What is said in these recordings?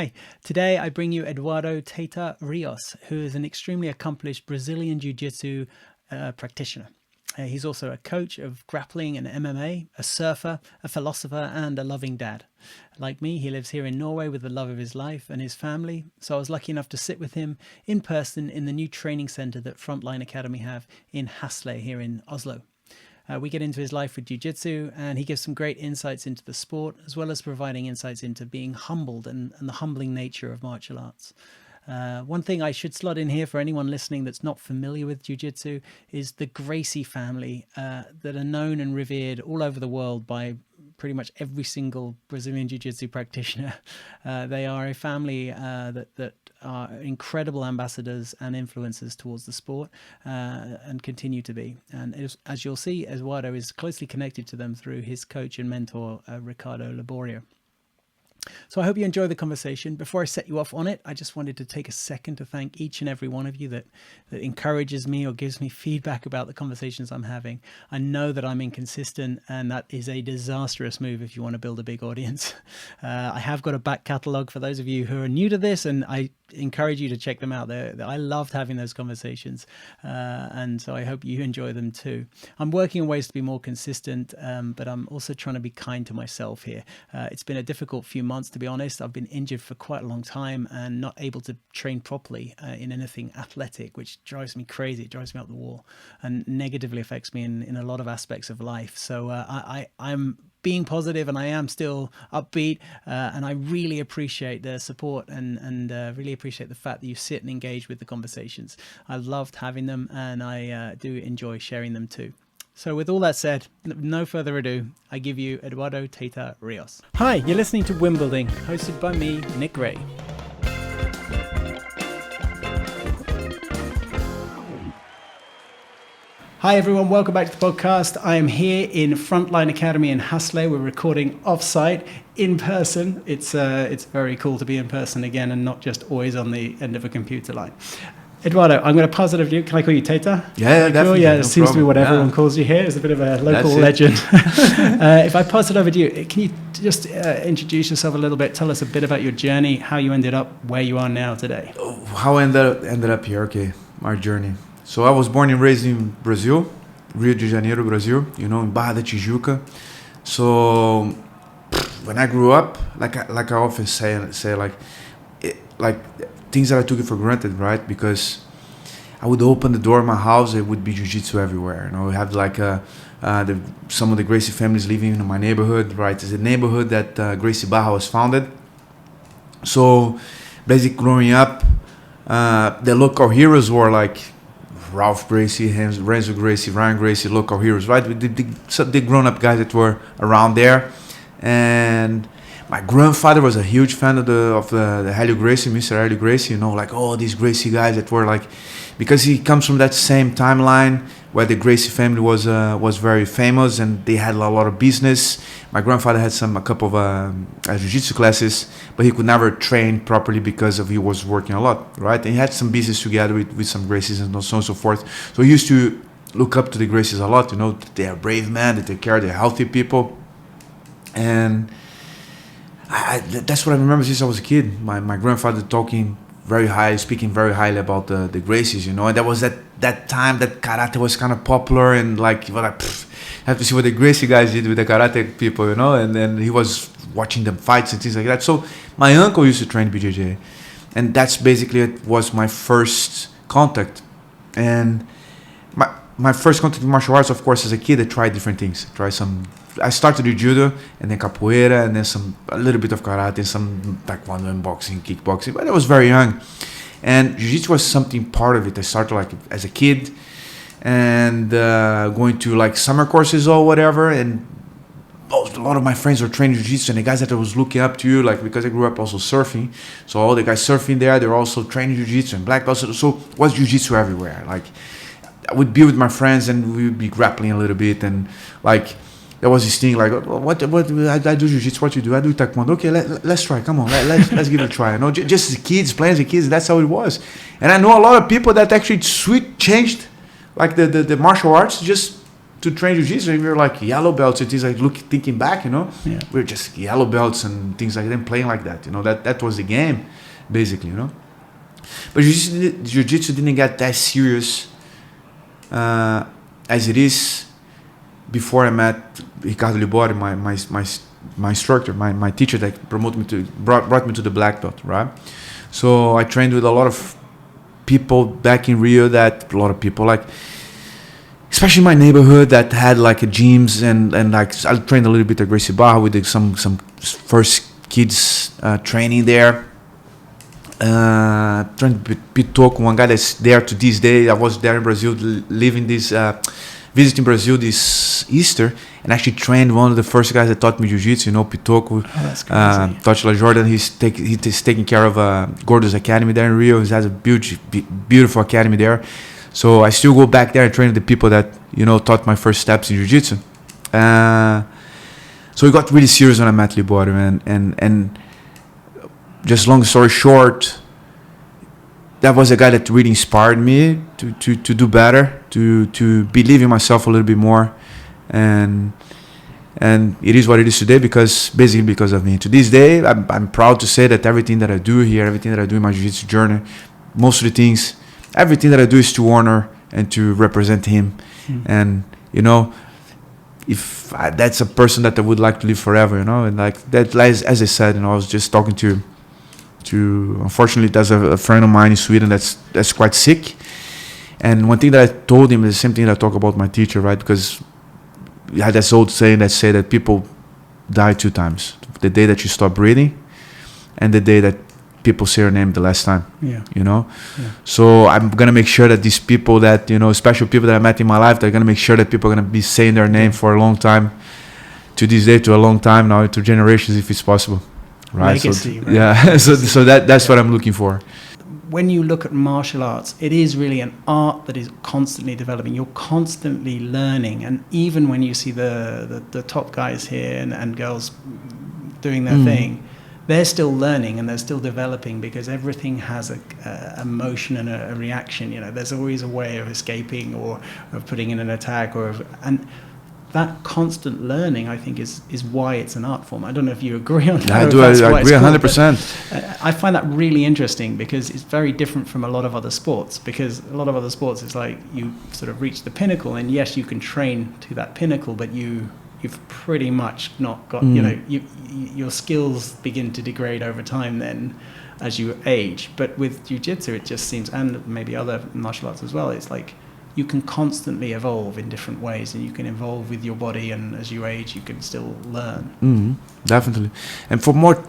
Hi, today I bring you Eduardo Teta Rios, who is an extremely accomplished Brazilian Jiu Jitsu practitioner. He's also a coach of grappling and MMA, a surfer, a philosopher, and a loving dad. Like me, he lives here in Norway with the love of his life and his family, so I was lucky enough to sit with him in person in the new training center that Frontline Academy have in Oslo here in Oslo. We get into his life with Ju Jitsu, and he gives some great insights into the sport, as well as providing insights into being humbled and the humbling nature of martial arts. One thing I should slot in here for anyone listening that's not familiar with Jiu Jitsu is the Gracie family that are known and revered all over the world by pretty much every single Brazilian Jiu Jitsu practitioner. They are a family that are incredible ambassadors and influencers towards the sport and continue to be. And as you'll see, Eduardo is closely connected to them through his coach and mentor, Ricardo Liborio. So I hope you enjoy the conversation. Before I set you off on it, I just wanted to take a second to thank each and every one of you that encourages me or gives me feedback about the conversations I'm having. I know that I'm inconsistent, and that is a disastrous move if you want to build a big audience. I have got a back catalogue for those of you who are new to this, and I encourage you to check them out. I loved having those conversations, and so I hope you enjoy them too. I'm working on ways to be more consistent, but I'm also trying to be kind to myself here. It's been a difficult few months, to be honest. I've been injured for quite a long time and not able to train properly in anything athletic, which drives me crazy. It drives me out the wall and negatively affects me in a lot of aspects of life. So I'm being positive, and I am still upbeat, and I really appreciate the support and really appreciate the fact that you sit and engage with the conversations. I loved having them, and I do enjoy sharing them too. So with all that said, no further ado, I give you Eduardo Teta Rios. Hi, you're listening to Wimbledon, hosted by me, Nick Ray. Hi everyone, welcome back to the podcast. I am here in Frontline Academy in Oslo. We're recording off-site, in person. It's very cool to be in person again and not just always on the end of a computer line. Eduardo, I'm going to pass it over to you. Can I call you Teta? Yeah, definitely. Cool? Yeah, it no seems problem. to be what everyone calls you here. It's a bit of a local legend. If I pass it over to you, can you just introduce yourself a little bit? Tell us a bit about your journey, how you ended up where you are now today. How I ended up here, okay, my journey. So I was born and raised in Brazil, Rio de Janeiro, Brazil, in Barra da Tijuca. So when I grew up, like I often say things that I took it for granted, right? Because I would open the door of my house, it would be jiu-jitsu everywhere. We have some of the Gracie families living in my neighborhood, right? It's a neighborhood that Gracie Barra was founded. So basically growing up, the local heroes were like Ralph Gracie, Renzo Gracie, Ryan Gracie, local heroes, right? The grown-up guys that were around there. And my grandfather was a huge fan of the Helio Gracie, Mr. Helio Gracie, all these Gracie guys that were like, because he comes from that same timeline where the Gracie family was very famous and they had a lot of business. My grandfather had a couple of jiu-jitsu classes, but he could never train properly because he was working a lot, right? And he had some business together with some Gracies and so on and so forth. So he used to look up to the Gracies a lot, they are brave men, they take care of the healthy people. And that's what I remember since I was a kid. My grandfather speaking very highly about the Gracies, and that was that time that karate was kind of popular, and have to see what the Gracie guys did with the karate people, and then he was watching them fights and things like that. So my uncle used to train BJJ, and that's basically it was my first contact. And my first contact with martial arts, of course, as a kid, I tried different things. I started with judo, and then capoeira, and then a little bit of karate, some taekwondo and boxing, kickboxing, but I was very young. And jiu-jitsu was something part of it. I started as a kid, and going to summer courses or whatever, and a lot of my friends were training jiu-jitsu, and the guys that I was looking up to, because I grew up also surfing, so all the guys surfing there, they're also training jiu-jitsu and black belts, so it was jiu-jitsu everywhere. I would be with my friends, and we would be grappling a little bit, and there was this thing what I do jiu-jitsu, what you do? I do taekwondo. Okay, let's try. Come on, let's give it a try. Just the kids playing as kids. That's how it was. And I know a lot of people that actually changed the martial arts just to train jiu-jitsu, we were like yellow belts. It is like thinking back, we were just yellow belts and things like that, playing like that. That was the game, basically. But jiu-jitsu didn't get that serious as it is before I met Ricardo Liborio, my instructor, my teacher that brought me to the black belt, right? So I trained with a lot of people back in Rio, a lot of people, like, especially in my neighborhood, that had like a gyms and like I trained a little bit at Gracie Family. We did some first kids training there. Trained with Pitoco, one guy that's there to this day. I was there in Brazil, visiting Brazil this Easter, and actually trained one of the first guys that taught me jiu-jitsu, Pitoco. Oh, that's crazy. Tochla Jordan, he's taking care of Gordo's Academy there in Rio. He has a beautiful academy there. So I still go back there and train the people that, taught my first steps in jiu-jitsu. So it got really serious when I met Liborio, and just long story short, that was a guy that really inspired me to do better, to believe in myself a little bit more, and it is what it is today basically because of me. To this day, I'm proud to say that everything that I do here, everything that I do in my jiu-jitsu journey, most of the things, everything that I do is to honor and to represent him. And if that's a person that I would like to live forever, and like that, as I said, I was just talking to unfortunately, there's a friend of mine in Sweden that's quite sick, and one thing that I told him is the same thing that I talk about my teacher, right? Because you had this old saying that say that people die 2 times: the day that you stop breathing, and the day that people say your name the last time. So I'm gonna make sure that these people that special people that I met in my life, they're gonna make sure that people are gonna be saying their name for a long time, to this day, to a long time now, to generations if it's possible. Right. Legacy, right? Yeah. so that's what I'm looking for. When you look at martial arts, it is really an art that is constantly developing. You're constantly learning, and even when you see the top guys here and girls doing their thing, they're still learning and they're still developing, because everything has a motion and a reaction. There's always a way of escaping or of putting in an attack and that constant learning, I think, is why it's an art form. I don't know if you agree on that. I do. I agree 100%. I find that really interesting, because it's very different from a lot of other sports. Because a lot of other sports, it's like you sort of reach the pinnacle, and yes, you can train to that pinnacle, but you've pretty much not got, your skills begin to degrade over time then as you age. But with jiu-jitsu, it just seems, and maybe other martial arts as well, it's like you can constantly evolve in different ways, and you can evolve with your body, and as you age, you can still learn. Definitely. And for more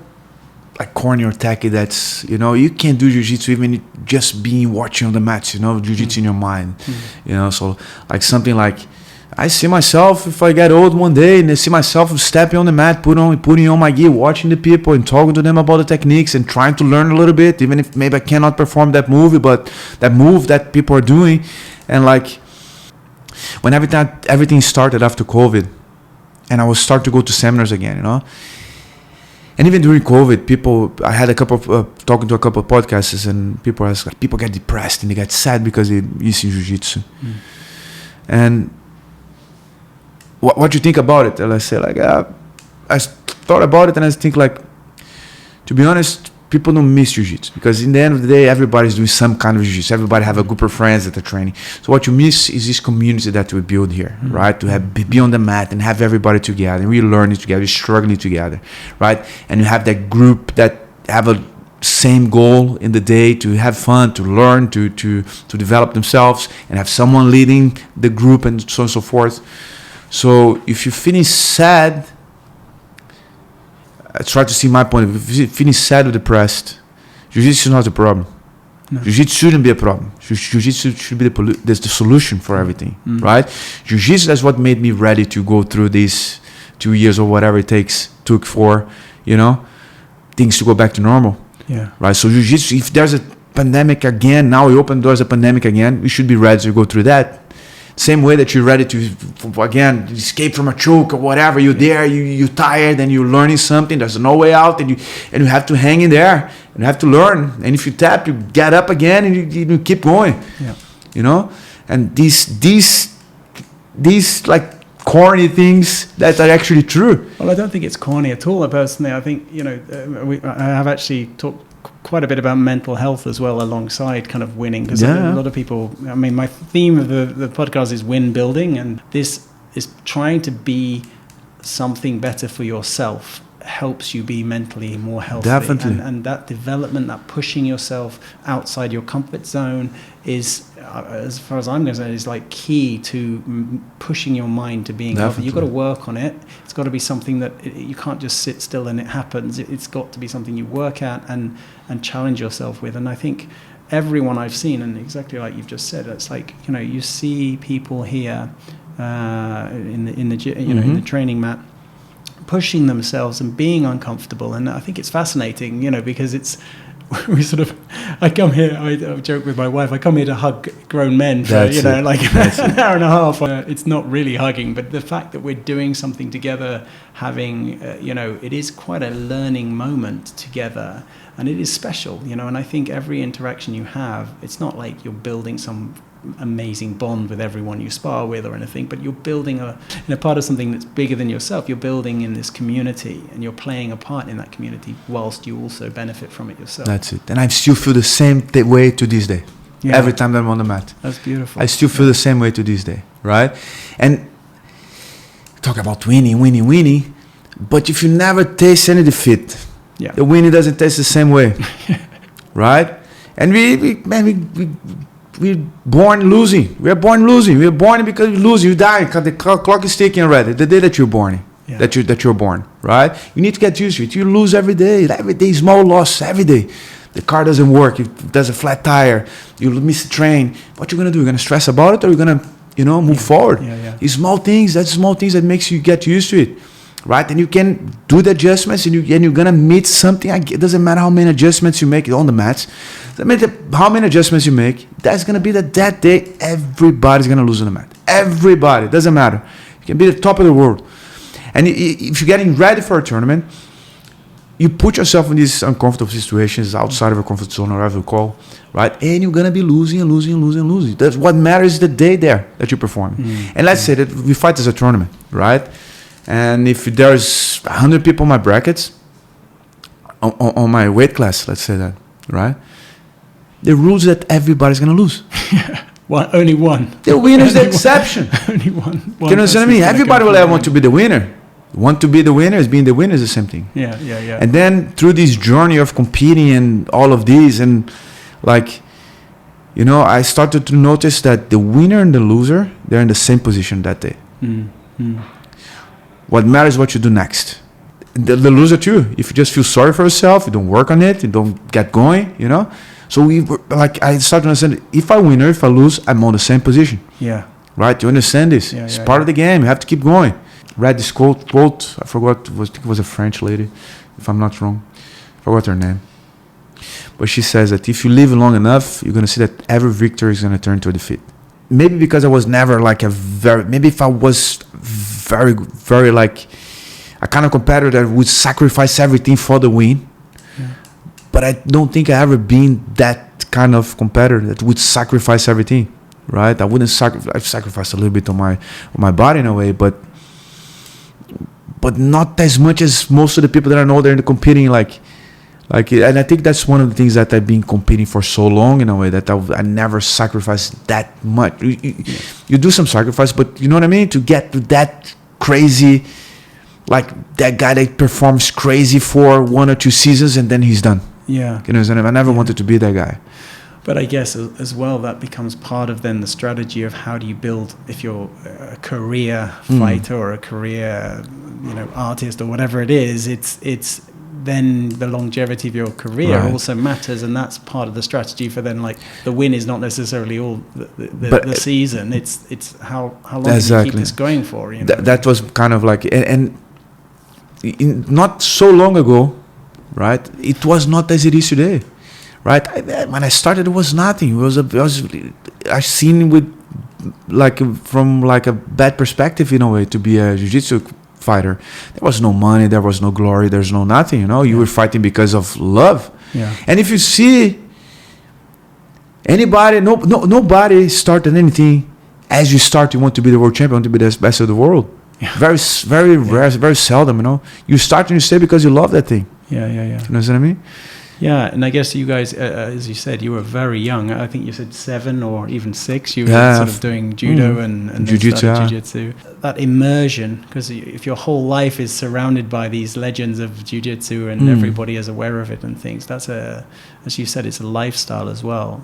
like corny or tacky, that's, you can't do jiu-jitsu even just being watching on the mats, jiu-jitsu in your mind, so like something like, I see myself, if I get old one day, and I see myself stepping on the mat, putting on my gear, watching the people and talking to them about the techniques and trying to learn a little bit, even if maybe I cannot perform that move, but that move that people are doing. And like when everything started after COVID, and I was starting to go to seminars again, and even during COVID, I had a couple of talking to a couple of podcasters, and people ask, like, people get depressed and they get sad because they using jiu-jitsu. And what you think about it? And I say, like, I thought about it, and I think, like, to be honest, people don't miss jiu-jitsu, because in the end of the day, everybody's doing some kind of jiu-jitsu. Everybody have a group of friends that are training. So what you miss is this community that we build here, right? To be on the mat and have everybody together, and we learning together, we're struggling together, right? And you have that group that have a same goal in the day, to have fun, to learn, to develop themselves, and have someone leading the group, and so on and so forth. So if you finish sad, I try to see my point of view. If you finish sad or depressed, jiu-jitsu is not a problem. No. Jiu-jitsu shouldn't be a problem. Jiu-jitsu should be the solution for everything, right? Jiu-jitsu is what made me ready to go through these 2 years or whatever it took for, things to go back to normal. Yeah. Right. So jiu-jitsu, if there's a pandemic again, now we open doors, a pandemic again, we should be ready to go through that. Same way that you're ready to, again, escape from a choke or whatever. You're there, you're tired, and you're learning something. There's no way out, and you have to hang in there, and you have to learn. And if you tap, you get up again, and you keep going. Yeah. And these these like corny things that are actually true. Well, I don't think it's corny at all. Personally, I think, you know, I have actually talked quite a bit about mental health as well alongside kind of winning, because a lot of people, I mean, my theme of the podcast is win building, and this is trying to be something better for yourself helps you be mentally more healthy. Definitely. And that development, that pushing yourself outside your comfort zone is, as far as I'm concerned, is like key to pushing your mind to being healthy. You've got to work on it. It's got to be something that you can't just sit still and it happens. It's got to be something you work at and challenge yourself with. And I think everyone I've seen, and exactly like you've just said, it's like, you know, you see people here in the you know, in the training mat, pushing themselves and being uncomfortable. And I think it's fascinating, you know, because it's, we sort of, I come here, I joke with my wife, I come here to hug grown men for, you know, like an hour and a half. It's not really hugging, but the fact that we're doing something together, having, you know, it is quite a learning moment together, and it is special, you know. And I think every interaction you have, it's not like you're building some amazing bond with everyone you spar with or anything, but you're building a part of something that's bigger than yourself. You're building in this community, and you're playing a part in that community whilst you also benefit from it yourself. That's it. And I still feel the same way to this day. Yeah. Every time that I'm on the mat. That's beautiful. I still feel the same way to this day, right? And talk about winning, but if you never taste any defeat, the winning doesn't taste the same way, right? And we're born losing. We are born losing. We are born because we lose. You die. The clock is ticking already. The day that you're born, that you're born, right? You need to get used to it. You lose every day. Every day, small loss. Every day, the car doesn't work. It does a flat tire. You miss a train. What you gonna do? You're gonna stress about it, or you're gonna, you know, move forward. These small things. That's small things that makes you get used to it, right? And you can do the adjustments, and you're gonna meet something. It doesn't matter how many adjustments you make on the mats. No matter how many adjustments you make, that's gonna be that day everybody's gonna lose on the mat. Everybody, doesn't matter. You can be the top of the world, and if you're getting ready for a tournament, you put yourself in these uncomfortable situations outside of a comfort zone, or whatever you call, right? And you're gonna be losing. That's what matters, the day there that you perform. And let's say that we fight as a tournament, right? And if there's 100 people in my brackets, on my weight class, let's say that, right? The rules that everybody's gonna lose. Only one. The winner is the exception. Only one. Can you understand me? Everybody will ever want to be the winner. Want to be the winner is being the winner is the same thing. Yeah. And then through this journey of competing and all of these, and like, you know, I started to notice that the winner and the loser, they're in the same position that day. What matters is what you do next. The loser too. If you just feel sorry for yourself, you don't work on it, you don't get going, you know. So I started to understand, if I win or if I lose, I'm on the same position. Yeah. Right? You understand this? It's part of the game. You have to keep going. Read this quote. I forgot. I think it was a French lady, if I'm not wrong. I forgot her name. But she says that if you live long enough, you're going to see that every victory is going to turn to a defeat. Maybe because I was never like maybe if I was very, very like a kind of competitor that would sacrifice everything for the win. But I don't think I ever been that kind of competitor that would sacrifice everything, right? I wouldn't sacrifice. I've sacrificed a little bit on my body in a way, but not as much as most of the people that I know. They're competing like, and I think that's one of the things that I've been competing for so long in a way that I never sacrificed that much. You do some sacrifice, but you know what I mean? To get to that crazy, like that guy that performs crazy for 1 or 2 seasons and then he's done. Yeah. You know, I never wanted to be that guy. But I guess as well, that becomes part of then the strategy of how do you build, if you're a career fighter or a career, you know, artist or whatever it is, it's then the longevity of your career also matters, and that's part of the strategy for then, like, the win is not necessarily all the season. It's how long do you keep this going for, you know? That was kind of like, and not so long ago, right? It was not as it is today, right? When I started, it was nothing. I seen with from a bad perspective in a way to be a jiu-jitsu fighter. There was no money, there was no glory, there's no nothing. You know, you were fighting because of love. Yeah. And if you see anybody, nobody started anything as you start, you want to be the world champion, want to be the best of the world. Yeah. Very rare, very seldom, you know. You start and you stay because you love that thing. Yeah. You know what I mean? Yeah, and I guess you guys, as you said, you were very young. I think you said 7 or even 6. You were sort of doing judo and Ju Jitsu. Ju Jitsu. That immersion, because if your whole life is surrounded by these legends of Ju Jitsu and everybody is aware of it and things, that's as you said, it's a lifestyle as well.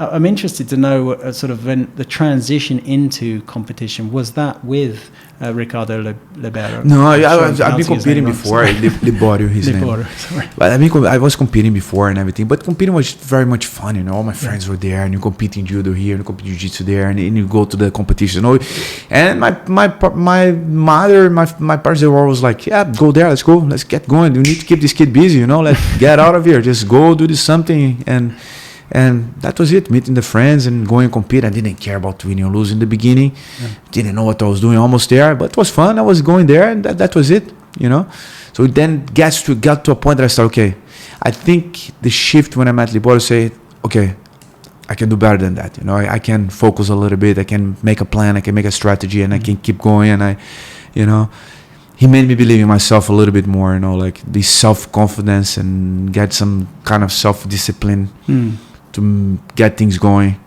I'm interested to know sort of when the transition into competition, was that with Ricardo Liborio? No, I've been competing before. Liborio, his name. Sorry. But I was competing before and everything. But competing was very much fun, you know. All my friends were there, and you compete in judo here, and you compete in jiu-jitsu there, and you go to the competition. You know? And my mother, my parents, they were always like, yeah, go there, let's go, let's get going. You need to keep this kid busy, you know. Let's get out of here, just go do this something. And that was it, meeting the friends and going and compete. I didn't care about winning or losing in the beginning. Didn't know what I was doing, almost there, but it was fun. I was going there, and that was it, you know. So it then got to a point that I started, okay, I think the shift when I met Liborio, say, okay, I can do better than that, you know. I can focus a little bit, I can make a plan, I can make a strategy, and I can keep going, and you know, he made me believe in myself a little bit more, you know, like this self-confidence and get some kind of self-discipline to get things going.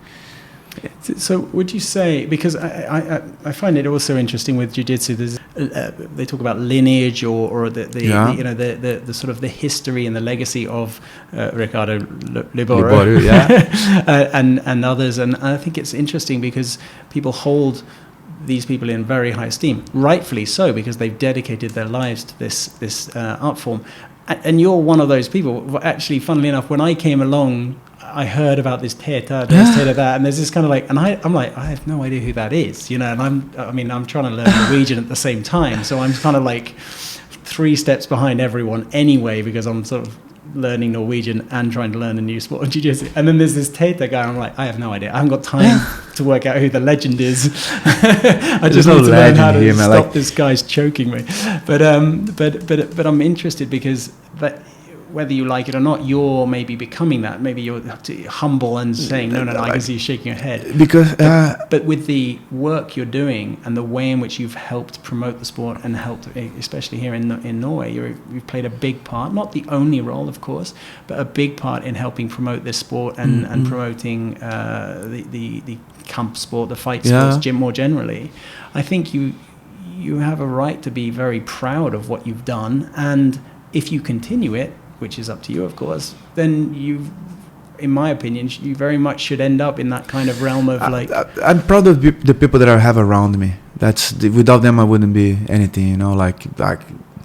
So would you say, because I find it also interesting with jiu-jitsu, there's they talk about lineage or the you know the sort of the history and the legacy of Ricardo Liborio, and others, and I think it's interesting because people hold these people in very high esteem, rightfully so, because they've dedicated their lives to this art form, and you're one of those people. Actually, funnily enough, when I came along, I heard about this Teta, that, and there's this kind of like, and I'm like, I have no idea who that is, you know, and I'm trying to learn Norwegian at the same time, so I'm kind of like 3 steps behind everyone anyway, because I'm sort of learning Norwegian and trying to learn a new sport of jiu-jitsu. And then there's this Teta guy, I'm like, I have no idea, I haven't got time to work out who the legend is. I just need to learn how to stop this guy's choking me. But I'm interested because that, whether you like it or not, you're maybe becoming that. Maybe you're humble and saying, no, I can see you shaking your head. Because, but with the work you're doing and the way in which you've helped promote the sport and helped, especially here in Norway, you've played a big part, not the only role, of course, but a big part in helping promote this sport and promoting the camp sport, the fight sports, more generally. I think you have a right to be very proud of what you've done, and if you continue it, which is up to you, of course, then in my opinion, you very much should end up in that kind of realm of like... I'm proud of the people that I have around me. Without them, I wouldn't be anything, you know, like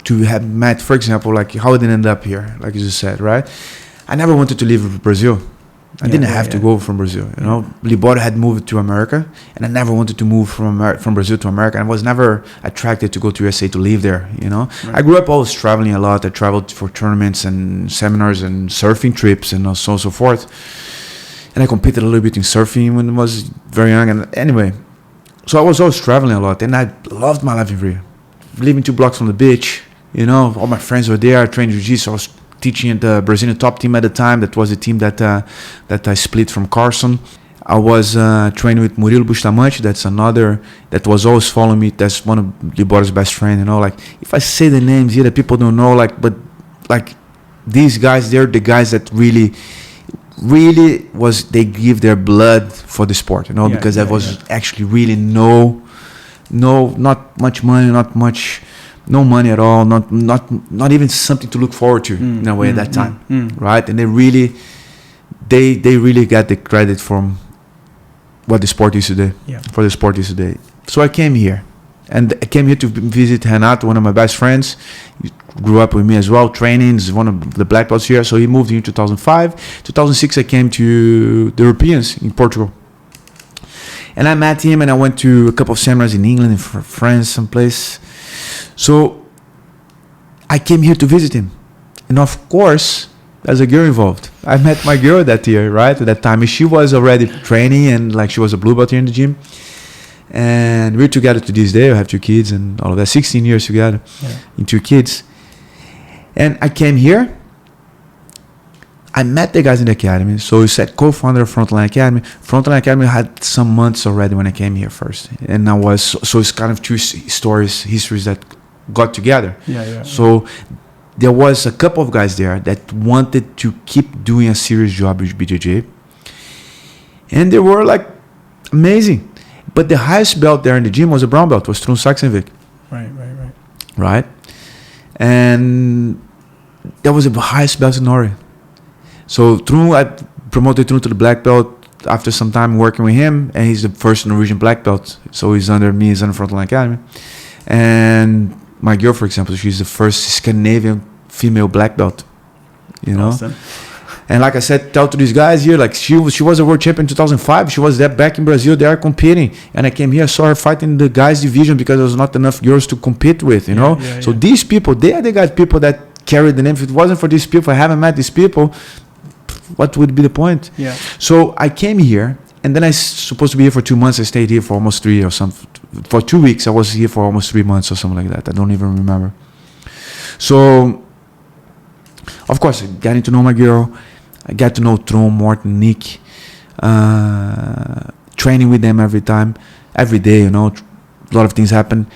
to have met, for example, like how I didn't end up here, like you just said, right? I never wanted to leave Brazil. I didn't have to go from Brazil, you know. Liborio had moved to America, and I never wanted to move from Brazil to America. I was never attracted to go to USA to live there, you know. Right. I grew up always traveling a lot. I traveled for tournaments and seminars and surfing trips and so on and so forth. And I competed a little bit in surfing when I was very young. And anyway, so I was always traveling a lot, and I loved my life in Rio. Living 2 blocks from the beach, you know. All my friends were there. I trained jiu-jitsu. I was teaching at the Brazilian top team at the time. That was the team that I split from Carson. I was training with Murilo Bustamante. That was always following me. That's one of Liborio's best friends. You know, like if I say the names here, the people don't know. Like, but like these guys, they're the guys that really they give their blood for the sport. You know, because there was actually really not much money, no money at all, not even something to look forward to in a way at that time, right? And they really got the credit from what the sport is today, for the sport is today. So I came here, and I came here to visit Renato, one of my best friends. He grew up with me as well, training, is one of the black belts here. So he moved here in 2005. 2006, I came to the Europeans in Portugal. And I met him, and I went to a couple of seminars in England and France, someplace. So I came here to visit him. And of course, there's a girl involved. I met my girl that year, right? At that time. And she was already training, and like she was a blue belt here in the gym. And we're together to this day. I have 2 kids and all of that. 16 years together in 2 kids. And I came here. I met the guys in the academy. So you said co-founder of Frontline Academy. Frontline Academy had some months already when I came here first, and I was so it's kind of two histories that got together. So there was a couple of guys there that wanted to keep doing a serious job with BJJ, and they were like amazing. But the highest belt there in the gym was a brown belt, was Trond Saxenvik. Right, and that was the highest belt in Norway. So Trond, I promoted Trond to the black belt after some time working with him, and he's the first Norwegian black belt. So he's under me, he's under Frontline Academy. And my girl, for example, she's the first Scandinavian female black belt. You know? Awesome. And like I said, tell to these guys here, like she was a world champion in 2005. She was there back in Brazil. They are competing, and I came here, I saw her fighting the guys division because there was not enough girls to compete with. You know, so these people, they are the guys, people that carry the name. If it wasn't for these people, I haven't met these people. What would be the point? So I came here, and then I supposed to be here for 2 months. I stayed here for almost 3 or something. For 2 weeks, I was here for almost 3 months or something like that. I don't even remember. So, of course, I got to know my girl. I got to know Trond, Morten, Nick. Training with them every day. You know, a lot of things happen.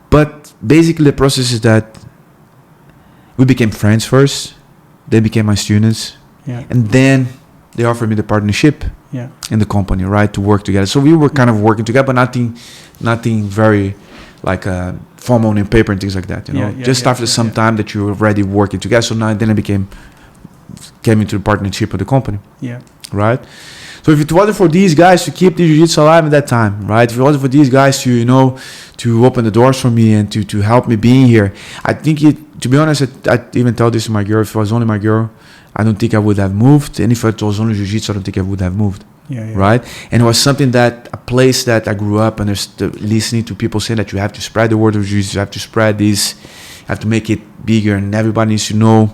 But basically, the process is that we became friends first. They became my students. And then they offered me the partnership in the company, right, to work together. So we were kind of working together, but nothing very like formal in paper and things like that. You know, just after some time that you were already working together. So now then I came into the partnership of the company. Right. So if it wasn't for these guys to keep the jiu-jitsu alive at that time, right? If it wasn't for these guys to, you know, to open the doors for me and to help me being here, I think to be honest, I even tell this to my girl. If it was only my girl, I don't think I would have moved. And if it was only jiu-jitsu, I don't think I would have moved. Right? And it was something a place that I grew up and listening to people saying that you have to spread the word of jiu-jitsu, you have to spread this, you have to make it bigger, and everybody needs to know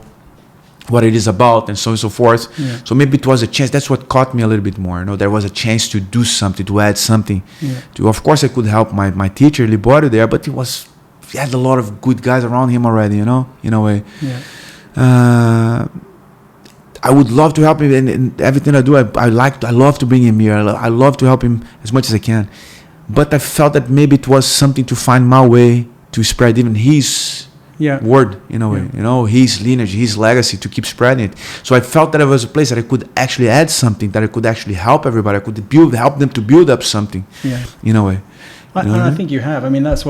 what it is about, and so on and so forth. So maybe it was a chance. That's what caught me a little bit more. You know, there was a chance to do something, to add something. Of course, I could help my teacher Liborio there, but he had a lot of good guys around him already. You know, in a way. I would love to help him in everything I do. I love to bring him here. I love to help him as much as I can. But I felt that maybe it was something to find my way to spread even his word in a way, you know, his lineage, his legacy, to keep spreading it. So I felt that it was a place that I could actually add something, that I could actually help everybody. I could help them to build up something in a way. And I think you have. I mean, that's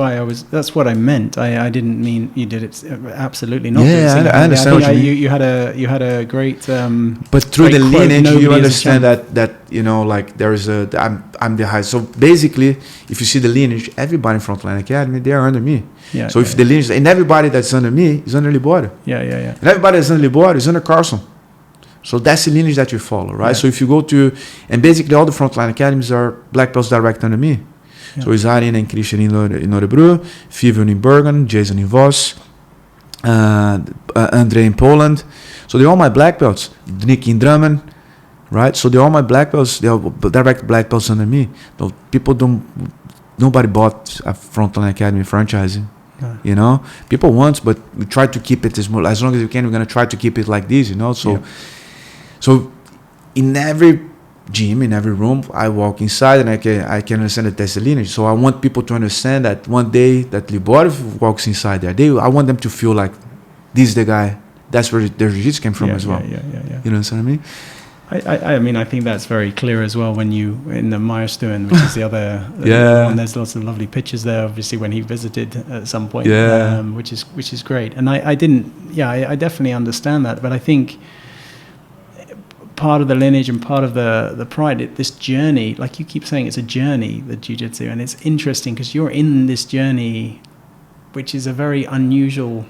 what I meant. I didn't mean you did it absolutely not. Yeah, I understand what you mean. You had a great. But through the lineage, you understand that you know, like there is I'm the high. So basically, if you see the lineage, everybody in Frontline Academy, they are under me. So if the lineage, and everybody that's under me is under Liborio. And everybody that's under Liborio is under Carlson. So that's the lineage that you follow, right? So if you go to, and basically all the Frontline Academies are black belts direct under me. So it's Arjen and Christian in Örebro, Vivian in Bergen, Jason in Voss, Andre in Poland. So they're all my black belts. Nick in Drammen, right? So they're all my black belts. They're direct black belts under me. So nobody bought a Frontline Academy franchising. You know, people want, but we try to keep it as long as we can. We're gonna try to keep it like this, you know. So in every gym, in every room, I walk inside and I can understand that that's the lineage. So I want people to understand that one day that Liborio walks inside there, I want them to feel like this is the guy. That's where their jiu-jitsu came from as well. You know what I mean? I mean, I think that's very clear as well when you in the Meyerstuen, which is the other one. There's lots of lovely pictures there. Obviously, when he visited at some point, which is great. And I definitely understand that. But I think part of the lineage and part of the pride, this journey, like you keep saying, it's a journey, the jiu-jitsu, and it's interesting because you're in this journey, which is a very unusual,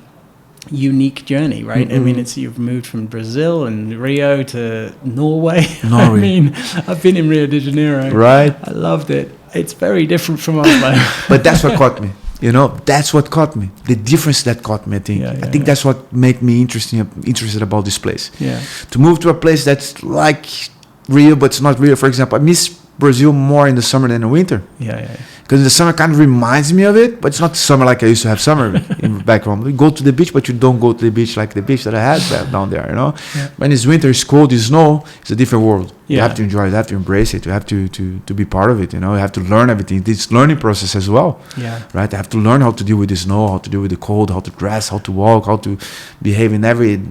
unique journey, right? I mean, you've moved from Brazil and Rio to Norway. I mean, I've been in Rio de Janeiro. Right. I loved it. It's very different from Oslo. But that's what caught me. You know, that's what caught me. The difference that caught me, I think. I think that's what made me interested about this place. To move to a place that's like Rio, but it's not Rio. For example, I miss Brazil more in the summer than in the winter. Because the summer kind of reminds me of it, but it's not summer like I used to have summer back home. We go to the beach, but you don't go to the beach like the beach that I had down there, you know. Yeah. When it's winter, it's cold, it's snow, it's a different world. You Yeah. have to enjoy it, you have to embrace it, you have to be part of it, you know. You have to learn everything. This learning process as well, Yeah. right? I have to learn how to deal with the snow, how to deal with the cold, how to dress, how to walk, how to behave in every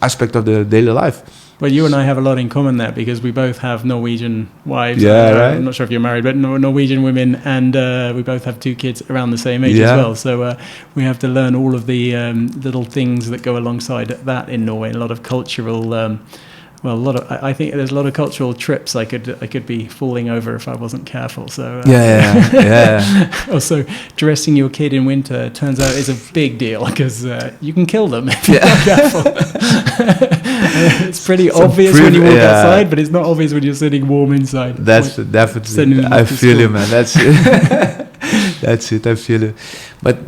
aspect of the daily life. Well, you and I have a lot in common there because we both have Norwegian wives. Yeah, right. I'm not sure if you're married, but Norwegian women, and we both have 2 kids around the same age Yeah. as well. So we have to learn all of the little things that go alongside that in Norway. A lot of cultural. I think there's a lot of cultural trips I could be falling over if I wasn't careful. So Yeah. Also, dressing your kid in winter turns out is a big deal because you can kill them if you're not careful. It's pretty obvious when you walk outside, but it's not obvious when you're sitting warm inside. That's definitely. I feel you, man. That's it. That's it. I feel it. But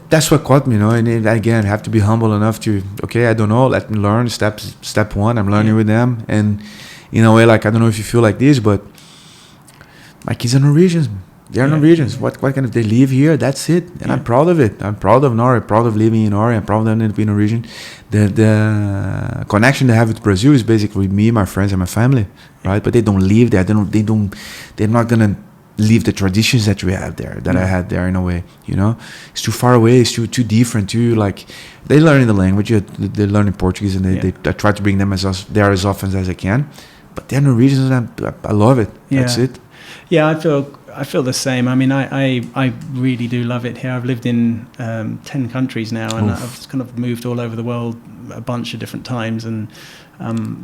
that's what caught me, you know. And again, I have to be humble enough to, okay, I don't know, let me learn. Step one, I'm learning with them. And in a way, like, I don't know if you feel like this, but my kids are Norwegians. They are Norwegians. What kind of, they live here, that's it. And I'm proud of it. I'm proud of Norway, proud of living in Norway. I'm proud of them being Norwegian. The connection they have with Brazil is basically me, my friends, and my family, right? But they don't live there. They're not gonna leave the traditions that we have there, that I had there, in a way, you know. It's too far away, it's too different, too, like, they learn the language, they learn in Portuguese, and I try to bring them there as often as I can, but they're Norwegians, and I love it. That's it. Yeah, I feel the same. I mean, I really do love it here. I've lived in 10 countries now, and I've kind of moved all over the world a bunch of different times, and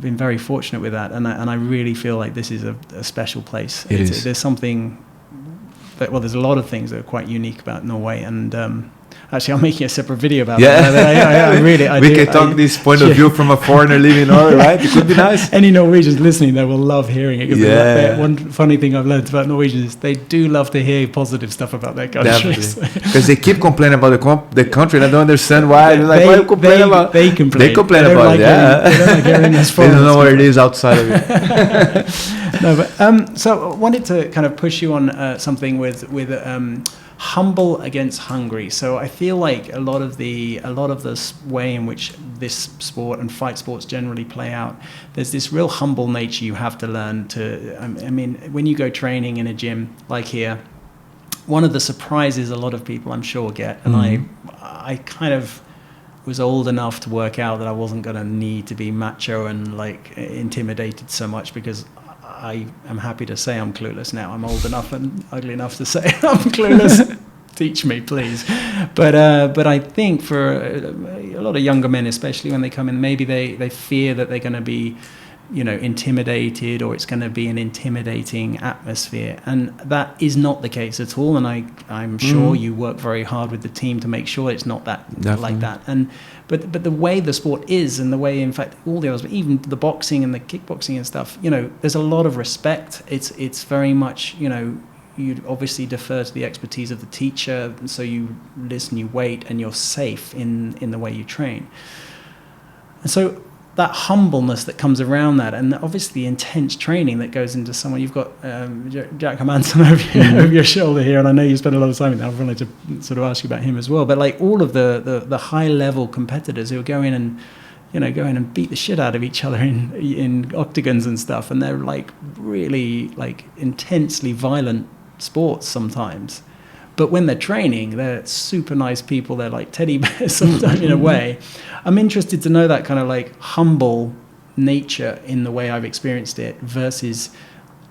been very fortunate with that. And I really feel like this is a special place. It is. There's something that, well, there's a lot of things that are quite unique about Norway, and actually, I'm making a separate video about that. We can talk this point of view from a foreigner living in Norway, right? It could be nice. Any Norwegians listening, they will love hearing it. One funny thing I've learned about Norwegians is they do love to hear positive stuff about their country. Because they keep complaining about the country, and I don't understand why. They're like, why you complain about? They complain. They complain about it. They don't like hearing us. They don't know what it is outside of it. No, but so I wanted to kind of push you on something with humble against hungry. So I feel like a lot of the way in which this sport and fight sports generally play out, there's this real humble nature you have to learn to. I mean, when you go training in a gym like here, one of the surprises a lot of people, I'm sure, get, and I kind of was old enough to work out that I wasn't going to need to be macho and like intimidated so much, because I am happy to say I'm clueless now. I'm old enough and ugly enough to say I'm clueless. Teach me, please. But I think for a lot of younger men, especially when they come in, maybe they fear that they're going to be, you know, intimidated, or it's going to be an intimidating atmosphere, and that is not the case at all. And I'm sure you work very hard with the team to make sure it's not that like that. And but the way the sport is, and the way, in fact, all the others, but even the boxing and the kickboxing and stuff, you know, there's a lot of respect. It's very much, you know, you obviously defer to the expertise of the teacher, so you listen, you wait, and you're safe in the way you train. And so that humbleness that comes around that, and obviously the intense training that goes into someone. You've got Jack Hermansson over your shoulder here, and I know you spend a lot of time with that. I'd like to sort of ask you about him as well. But like all of the high level competitors who go in and beat the shit out of each other in octagons and stuff, and they're like really like intensely violent sports sometimes. But when they're training, they're super nice people. They're like teddy bears sometimes in a way. I'm interested to know that kind of like humble nature in the way I've experienced it versus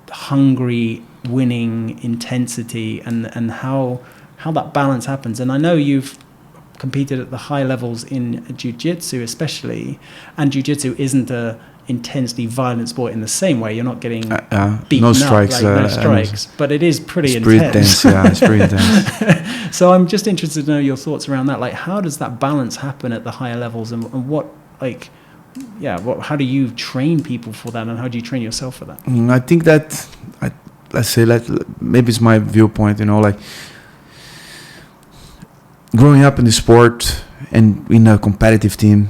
hungry, winning intensity, and how that balance happens. And I know you've competed at the high levels in Ju Jitsu especially, and Ju Jitsu isn't a intensely violent sport in the same way. You're not getting beaten no strikes, up, like no strikes, but it is pretty intense. It's pretty intense. So I'm just interested to know your thoughts around that. Like, how does that balance happen at the higher levels, and what, like, how do you train people for that, and how do you train yourself for that? I think that, maybe it's my viewpoint, you know, like growing up in the sport and in a competitive team,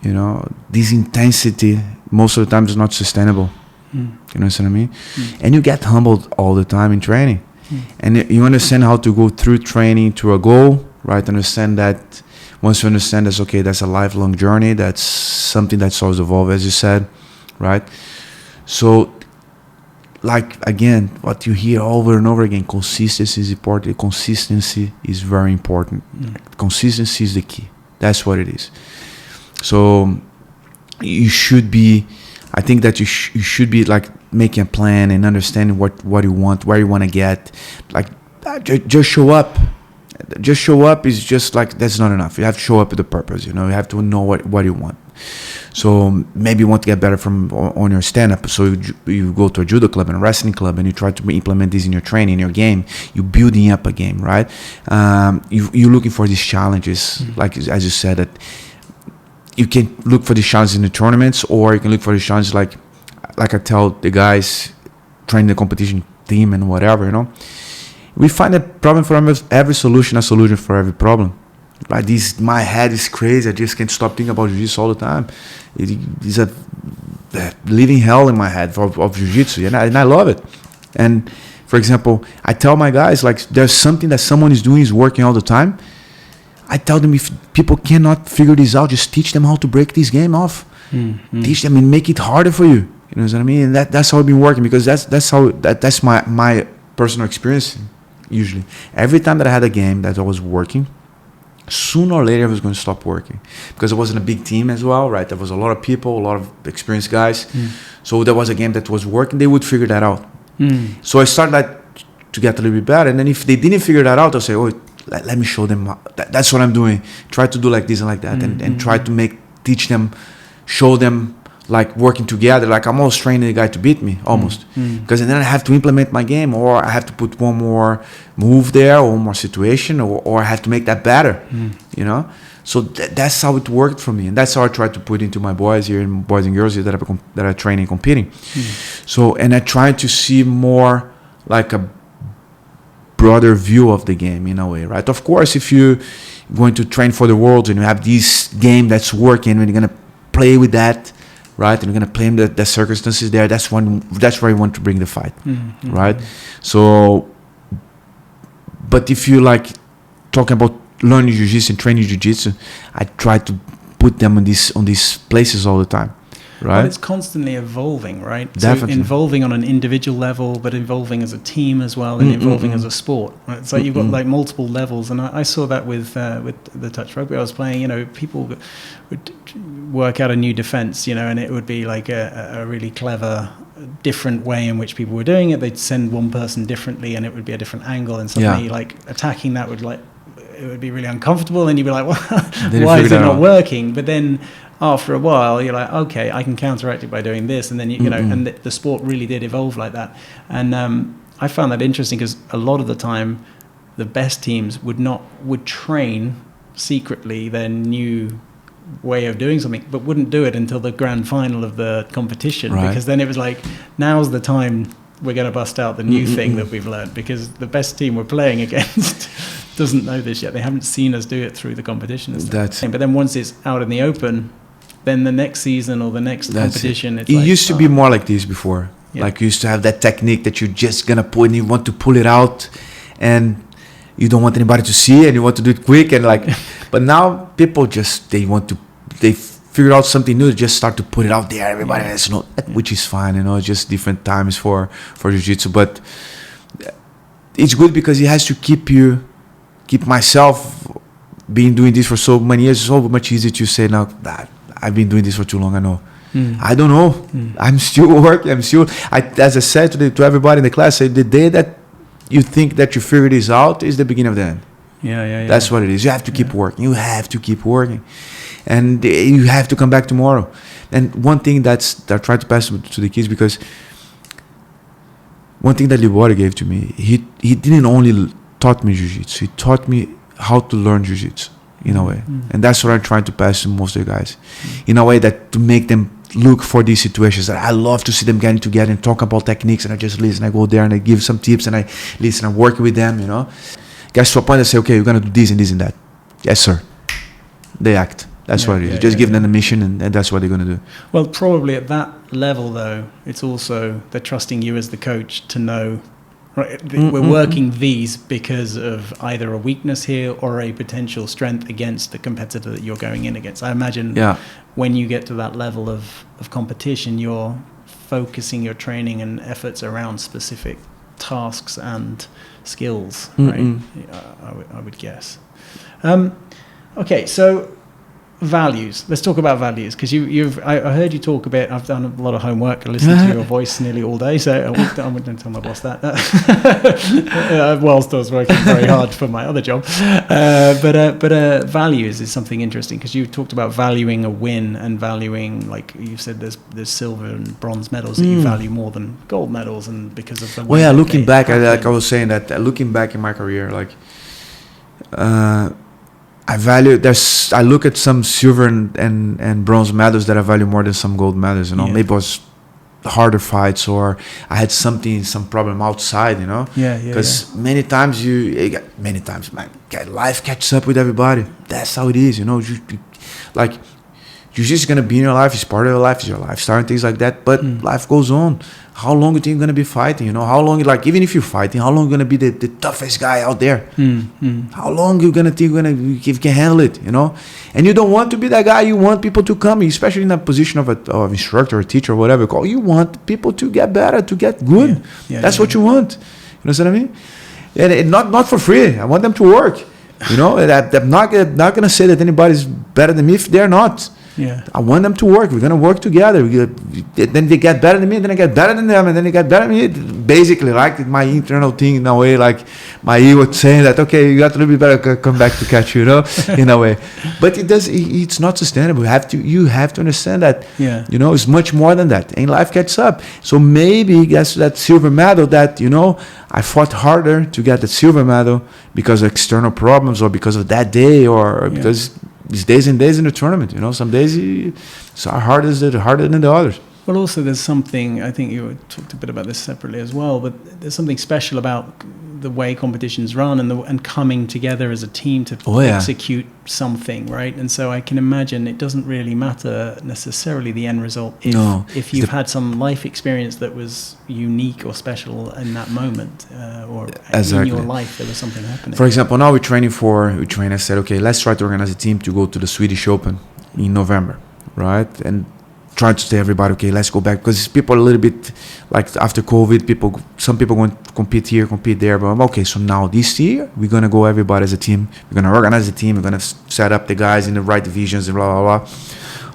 you know, this intensity most of the time is not sustainable. You know what I mean? And you get humbled all the time in training. And you understand how to go through training to a goal, right? Understand that once you understand that's okay, that's a lifelong journey. That's something that's always evolve, as you said, right? So, like, again, what you hear over and over again, consistency is important. Consistency is very important. Consistency is the key. That's what it is. So you should be, I think that you should be like making a plan and understanding what you want, where you want to get. Like, just show up. Just show up is just like, that's not enough. You have to show up with a purpose, you know. You have to know what you want. So maybe you want to get better on your stand-up. So you go to a judo club and a wrestling club and you try to implement this in your training, in your game. You're building up a game, right? You're looking for these challenges, like as you said, that you can look for these challenges in the tournaments, or you can look for these challenges like I tell the guys training the competition team and whatever, you know. We find a problem for every solution, a solution for every problem. Right? My head is crazy. I just can't stop thinking about jiu-jitsu all the time. It's a living hell in my head of jiu-jitsu, and I love it. And for example, I tell my guys, like, there's something that someone is doing, is working all the time. I tell them, if people cannot figure this out, just teach them how to break this game off. Teach them and make it harder for you. You know what I mean? And that's how I've been working, because that's my personal experience. Usually, every time that I had a game that I was working, sooner or later I was going to stop working, because it wasn't a big team as well, right? There was a lot of people, a lot of experienced guys. So there was a game that was working, they would figure that out. So I started to get a little bit better, and then if they didn't figure that out, I'll say, oh, let me show them. That's what I'm doing. Try to do like this and like that, and try to teach them, show them, like, working together. Like, I'm always training the guy to beat me, almost. Because then I have to implement my game, or I have to put one more move there, or one more situation, or I have to make that better, you know? So that's how it worked for me. And that's how I try to put into my boys here, and boys and girls here that are training and competing. So, and I try to see more like a broader view of the game, in a way, right? Of course, if you're going to train for the world and you have this game that's working, and you're going to play with that, right, and you're going to play in the circumstances there, that's where you want to bring the fight, right? So, but if you like talking about learning jiu-jitsu and training jiu-jitsu, I try to put them on these places all the time, right? Well, it's constantly evolving, right? Definitely. So evolving on an individual level, but evolving as a team as well, and evolving as a sport. Right? It's like you've got like multiple levels, and I saw that with the touch rugby I was playing. You know, people would work out a new defense, you know, and it would be like a really clever, different way in which people were doing it. They'd send one person differently, and it would be a different angle, and suddenly like attacking that would it would be really uncomfortable, and you'd be like, well, why is it not working? But then after a while, you're like, okay, I can counteract it by doing this, and then you know, and the sport really did evolve like that. And I found that interesting, because a lot of the time, the best teams would train secretly their new way of doing something, but wouldn't do it until the grand final of the competition, because then it was like, now's the time we're going to bust out the new thing that we've learned, because the best team we're playing against doesn't know this yet. They haven't seen us do it through the competition and stuff. But then once it's out in the open, then the next season or the next competition, it used to be more like this before. Like, you used to have that technique that you're just gonna put, and you want to pull it out, and you don't want anybody to see, and you want to do it quick, and like. But now people they figure out something new, just start to put it out there. Everybody has to know, which is fine, you know. It's just different times for jiu-jitsu, but it's good because it has to keep myself being doing this for so many years. It's so much easier to say now that I've been doing this for too long. I know. I don't know. I'm still working. As I said to everybody in the class, the day that you think that you figure this out is the beginning of the end. That's what it is. You have to keep working. You have to keep working, and you have to come back tomorrow. And one thing that I try to pass to the kids, because one thing that Liborio gave to me, he didn't only taught me jiu-jitsu, he taught me how to learn jiu-jitsu in a way. And that's what I'm trying to pass to most of the guys, in a way that to make them look for these situations. That I love to see them getting together and talk about techniques, and I just listen. I go there and I give some tips, and I listen. I'm working with them, you know. Guys to a point, I say, okay, we're gonna do this and this and that. Yes, sir. They act. That's what it is. You just give them the mission, and that's what they're gonna do. Well, probably at that level, though, it's also they're trusting you as the coach to know Right, we're working these because of either a weakness here or a potential strength against the competitor that you're going in against. I imagine when you get to that level of competition, you're focusing your training and efforts around specific tasks and skills, right? I would guess. Okay, so values. Let's talk about values, because I heard you talk a bit. I've done a lot of homework. I listened to your voice nearly all day, so I wouldn't tell my boss that. Whilst I was working very hard for my other job. But values is something interesting, because you talked about valuing a win and valuing, like you said, there's silver and bronze medals that you value more than gold medals, and because of the well, yeah, looking back, I was saying that looking back in my career, like I look at some silver and bronze medals that I value more than some gold medals, maybe it was harder fights, or I had some problem outside, because many times man, life catches up with everybody. That's how it is, like you're just gonna be in your life. It's part of your life. It's your lifestyle and things like that. But life goes on. How long do you think you're gonna be fighting? How long? Like even if you're fighting, how long you gonna be the toughest guy out there? How long you gonna think if you can handle it? And you don't want to be that guy. You want people to come, especially in a position of instructor or teacher or whatever. You want people to get better, to get good. That's what you want. You know what I mean? And not for free. I want them to work. I'm not gonna say that anybody's better than me if they're not. I want them to work. We're going to work together. Then they get better than me, then I get better than them, and then they get better than me. Basically, like my internal thing in a way, like my ego saying that, okay, you got a little bit better, come back to catch you, in a way. But it's not sustainable. You have to understand that, it's much more than that. And life catches up. So maybe that's that silver medal that, I fought harder to get the silver medal because of external problems or because of that day or because these days and days in the tournament, some days it's harder than the others. Well, also there's something, I think you talked a bit about this separately as well, but there's something special about the way competitions run and coming together as a team to execute something, right? And so I can imagine it doesn't really matter necessarily the end result if you've had some life experience that was unique or special in that moment, or in your life there was something happening. For example, now I said, okay, let's try to organize a team to go to the Swedish Open in November, right? And trying to say everybody, okay, let's go back, because people are a little bit like after COVID, some people going to compete here, compete there, but okay, so now this year we're gonna go everybody as a team. We're gonna organize a team. We're gonna set up the guys in the right divisions and blah blah blah,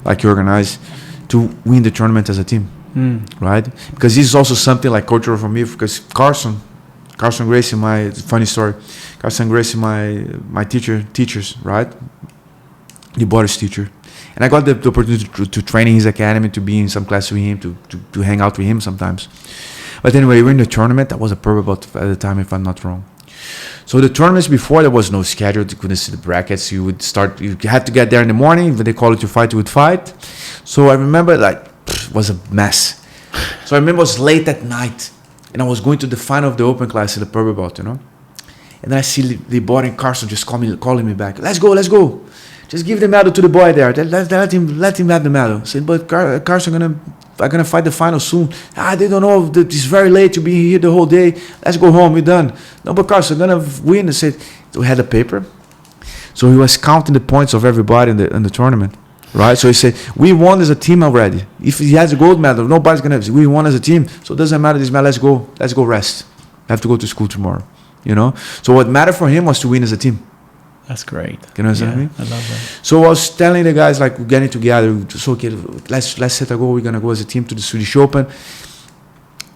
like you organize to win the tournament as a team, right? Because this is also something like cultural for me. Because Carson Gracie, my funny story, Carson Gracie, my teachers, right? Liborio's teacher. And I got the opportunity to train in his academy, to be in some class with him, to hang out with him sometimes. But anyway, we're in the tournament. That was a purple belt at the time, if I'm not wrong. So the tournaments before, there was no schedule. You couldn't see the brackets. You had to get there in the morning. When they called you to fight, you would fight. So I remember it was a mess. So I remember it was late at night, and I was going to the final of the open class in the purple belt, And then I see Liborio and Carson just calling me back. Let's go. Just give the medal to the boy there. Let him have the medal. I said, but Carson, I'm gonna fight the final soon. They don't know. It's very late to be here the whole day. Let's go home. We're done. No, but Carson, I'm gonna win. I said, we had a paper. So he was counting the points of everybody in the tournament, right? So he said, we won as a team already. If he has a gold medal, nobody's gonna have. We won as a team. So it doesn't matter this medal. Let's go rest. I have to go to school tomorrow. So what mattered for him was to win as a team. That's great. You know what I mean? I love that. So I was telling the guys, like, we're getting together. So, okay, let's set a goal. We're going to go as a team to the Swedish Open.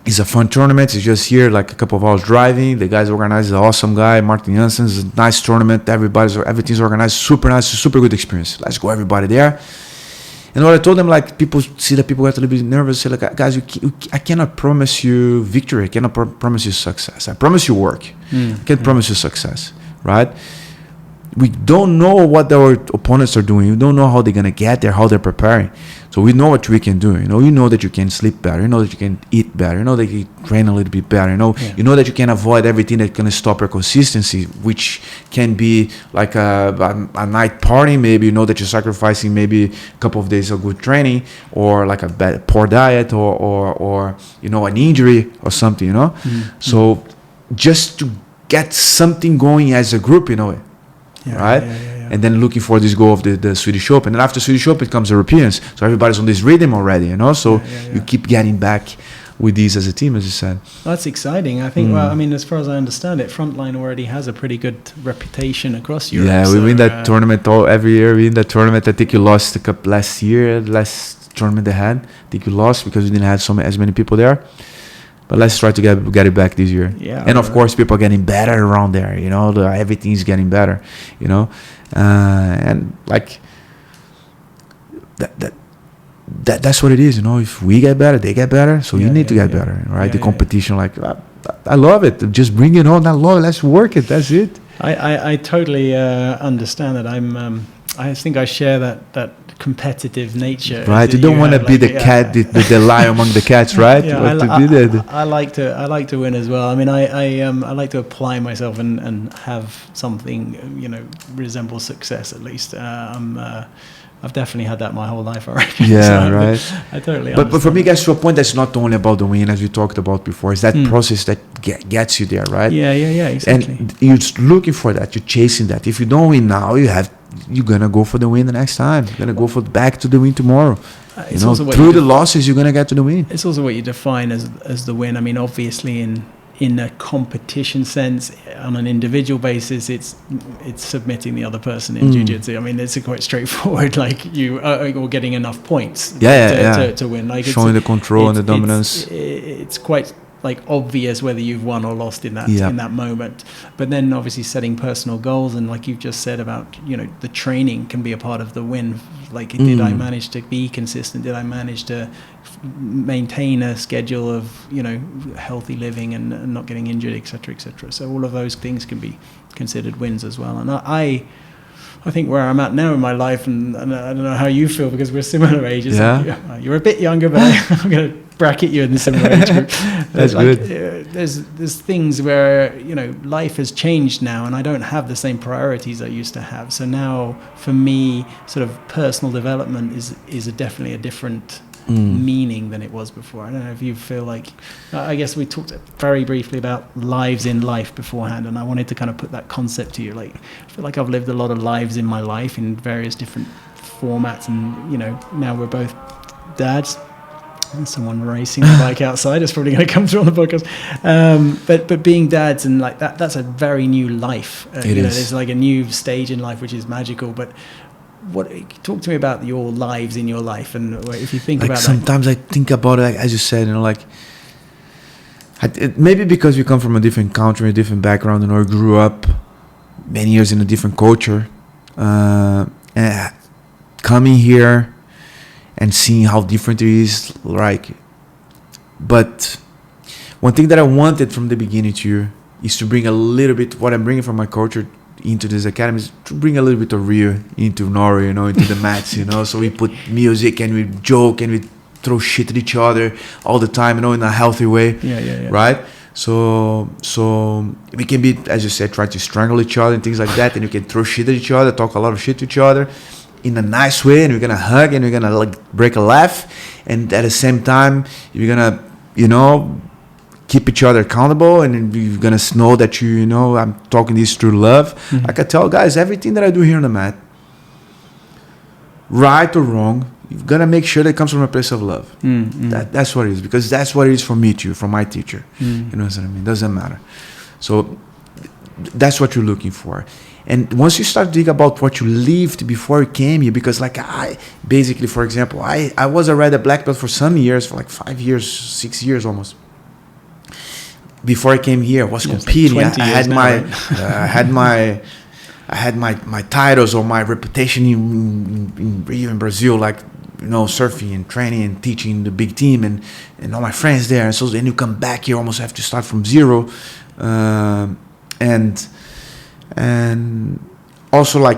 It's a fun tournament. It's just here, like a couple of hours driving. The guys organized, an awesome guy, Martin Janssen. It's a nice tournament. Everything's organized. Super nice. Super good experience. Let's go, everybody there. And what I told them, like, people see that people get a little bit nervous. Say, like, guys, I cannot promise you victory. I cannot promise you success. I promise you work. I can't promise you success, right? We don't know what our opponents are doing. We don't know how they're going to get there, how they're preparing. So we know what we can do. You know that you can sleep better. You know that you can eat better. You know that you can train a little bit better. You know that you can avoid everything that can stop your consistency, which can be like a night party. Maybe you know that you're sacrificing maybe a couple of days of good training, or like a poor diet, or an injury or something. So just to get something going as a group in a way, right? And then looking for this goal of the Swedish Open. And after Swedish Open, it comes Europeans. So everybody's on this rhythm already, So you keep getting back with these as a team, as you said. That's exciting. I think, well, I mean, as far as I understand it, Frontline already has a pretty good reputation across Europe. Yeah, we win that tournament every year. We win that tournament. I think you lost the cup last year, last tournament they had. I think you lost because we didn't have as many people there. But let's try to get it back this year. Yeah, and of course, people are getting better around there. Everything's getting better. And like that's what it is. If we get better, they get better. So you need to get better, right? The competition, I love it. Just bring it on. I love it. Let's work it. That's it. I totally understand that. I think I share that competitive nature. Right, you don't want to be the cat, the lion among the cats, right? I like to win as well. I mean, I like to apply myself and have something resemble success at least. I've definitely had that my whole life, I reckon. Yeah, so right. I totally understand. But for me, guys, to a point, that's not only about the win, as we talked about before. It's that process that gets you there, right? Yeah, exactly. And you're looking for that. You're chasing that. If you don't win now, you're gonna go for the win the next time. You're gonna go back to the win tomorrow. Through the losses, you're gonna get to the win. It's also what you define as the win. I mean, obviously, in a competition sense, on an individual basis, it's submitting the other person in jiu-jitsu. I mean, it's quite straightforward. Like you are getting enough points to win. Like showing the control and the dominance. It's quite obvious whether you've won or lost in that moment. But then obviously setting personal goals, and like you've just said about the training can be a part of the win. Like did I manage to be consistent? Did I manage to maintain a schedule of healthy living and not getting injured, etc., etc. So all of those things can be considered wins as well. And I think where I'm at now in my life, and I don't know how you feel because we're similar ages. Yeah. You're a bit younger, but I'm going to bracket you in the similar age group. That's good. There's things where life has changed now, and I don't have the same priorities I used to have. So now, for me, sort of personal development is definitely a different meaning than it was before. I don't know if you feel like, I guess we talked very briefly about lives in life beforehand, and I wanted to kind of put that concept to you. Like, I feel like I've lived a lot of lives in my life in various different formats, and now we're both dads. And someone racing the bike outside is probably going to come through on the podcast. But being dads and like that's a very new life. It is. There's like a new stage in life which is magical. But talk to me about your lives in your life, and if you think about sometimes I think about it, as you said, maybe because we come from a different country, a different background, and grew up many years in a different culture, and coming here and seeing how different it is, but one thing that I wanted from the beginning to you is to bring a little bit what I'm bringing from my culture into this academy, is to bring a little bit of Rio into Norway, into the mats, So we put music and we joke and we throw shit at each other all the time, in a healthy way, right? So we can be, as you said, try to strangle each other and things like that, and you can throw shit at each other, talk a lot of shit to each other in a nice way, and we're gonna hug and we're gonna break a laugh, and at the same time you're gonna keep each other accountable, and you're gonna know that I'm talking this through love. Like I tell guys, everything that I do here on the mat, right or wrong, you've got to make sure that it comes from a place of love. That's what it is, because that's what it is for me too, from my teacher. You know what I mean? Doesn't matter. So that's what you're looking for. And once you start to think about what you lived before you came here, because I basically, for example, I was already a black belt for some years, for 5 years, 6 years almost. Before I came here, I was competing. I had my titles or my reputation in Rio, in Brazil, surfing and training and teaching the big team and all my friends there. And so then you come back here, almost have to start from zero. And also I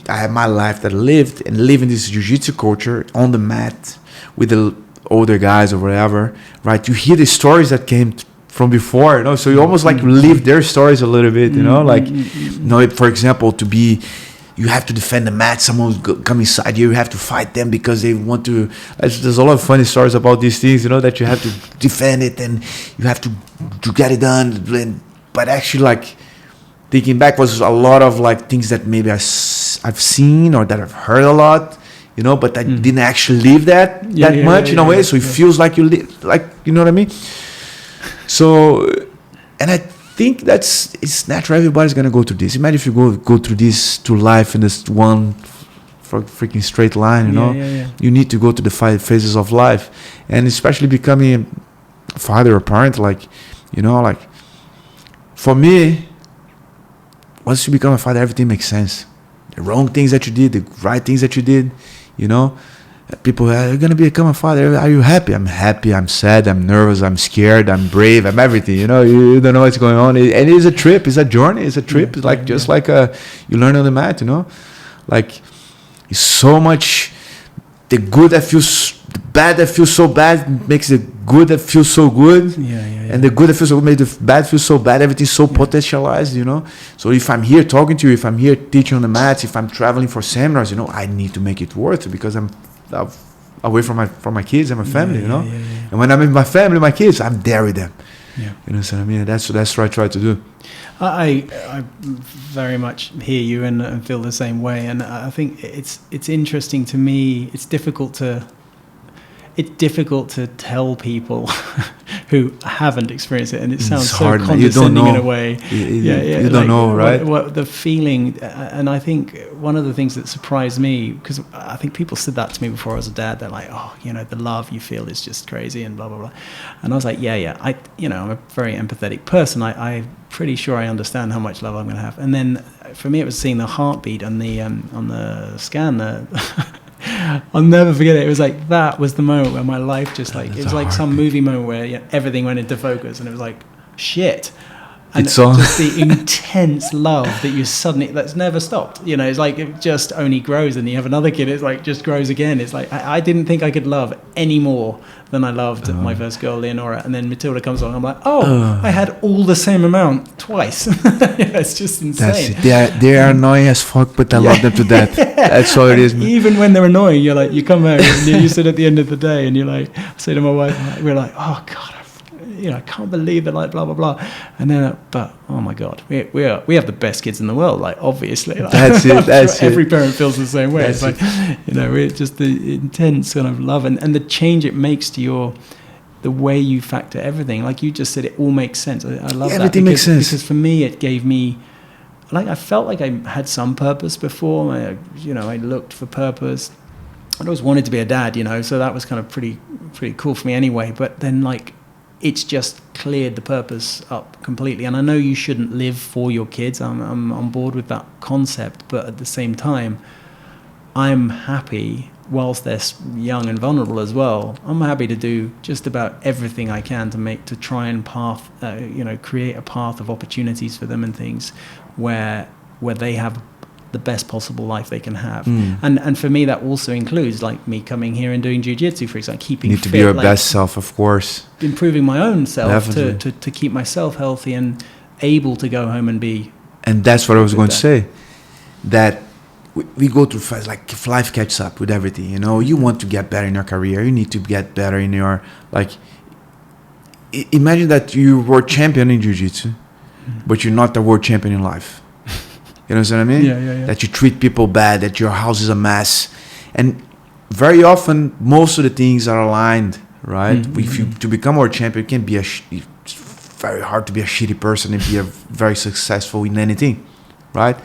had my life that I lived, and living this jiu-jitsu culture on the mat with the older guys or whatever, right? You hear the stories that came from before, so you almost live their stories a little bit, for example, you have to defend the mat, someone's come inside you have to fight them because they want to. There's a lot of funny stories about these things, that you have to defend it and you have to get it done, and but actually like thinking back was a lot of like things that maybe I've seen or that I've heard a lot, you know, but I didn't actually live that much in a way. So it feels like you live, like, you know what I mean? So, and I think it's natural. Everybody's gonna go through this. Imagine if you go through this to life in this one freaking straight line, you know. You need to go to the 5 phases of life, and especially becoming a father or parent, like, you know, like for me, once you become a father, everything makes sense. The wrong things that you did, the right things that you did, you know. People are gonna become a father. Are you happy? I'm happy. I'm sad. I'm nervous. I'm scared. I'm brave. I'm everything. You know, you don't know what's going on. And it is a trip. It's a journey. It's a trip. It's like just like you learn on the mat. You know, like it's so much. The good that feels, the bad that feels so bad makes the good that feels so good. And the good that feels so good makes the bad feel so bad. Everything's so potentialized, you know. So if I'm here talking to you, if I'm here teaching on the mats, if I'm traveling for seminars, you know, I need to make it worth it because I'm away from my kids and my family, you know. And when I'm with my family, my kids, I'm there with them. You know what I mean? That's what I try to do. I very much hear you and feel the same way. And I think it's interesting to me. It's difficult to tell people who haven't experienced it, and it sounds so condescending in a way. You don't know, right? What the feeling, and I think one of the things that surprised me, because I think people said that to me before I was a dad. They're like, oh, you know, the love you feel is just crazy and blah blah blah. And I was like, I'm a very empathetic person. I'm pretty sure I understand how much love I'm going to have. And then for me, it was seeing the heartbeat on the scan. I'll never forget it. It was like that was the moment where my life just like it was like some movie moment where everything went into focus, and it was like shit. And it's all just the intense love that you suddenly that's never stopped. You know, it's like it just only grows, and you have another kid, it's like just grows again. It's like I didn't think I could love any more than I loved my first girl, Leonora, and then Matilda comes along. I'm like, I had all the same amount twice. It's just insane. That's it. They are annoying as fuck, but I love them to death. That's all it is, man. Even when they're annoying, you're like, you come home and you sit at the end of the day, and you're like, I say to my wife, we're like, oh God, I can't believe it, like blah blah blah, and then but oh my God, we have the best kids in the world, like obviously. Like, that's it. That's every parent feels the same way. That's it's like we're just the intense kind of love and the change it makes to the way you factor everything. Like you just said, it all makes sense. I love that. Everything makes sense because for me it gave me. Like I felt like I had some purpose before. I looked for purpose. I always wanted to be a dad, so that was kind of pretty cool for me anyway. But then like. It's just cleared the purpose up completely. And I know you shouldn't live for your kids. I'm on board with that concept. But at the same time, I'm happy, whilst they're young and vulnerable as well, I'm happy to do just about everything I can to try and create a path of opportunities for them and things where they have the best possible life they can have. And for me that also includes like me coming here and doing jiu-jitsu, for example, keeping fit. You need to be your best self, of course. Improving my own self to keep myself healthy and able to go home and be. And that's what I was going to say. That we go through fast, like if life catches up with everything, you want to get better in your career, you need to get better in your, like, imagine that you were champion in jiu-jitsu, but you're not the world champion in life. You know what I mean? Yeah. That you treat people bad, that your house is a mess. And very often, most of the things are aligned, right? If to become world champion, it can be it's very hard to be a shitty person and be a very successful in anything, right?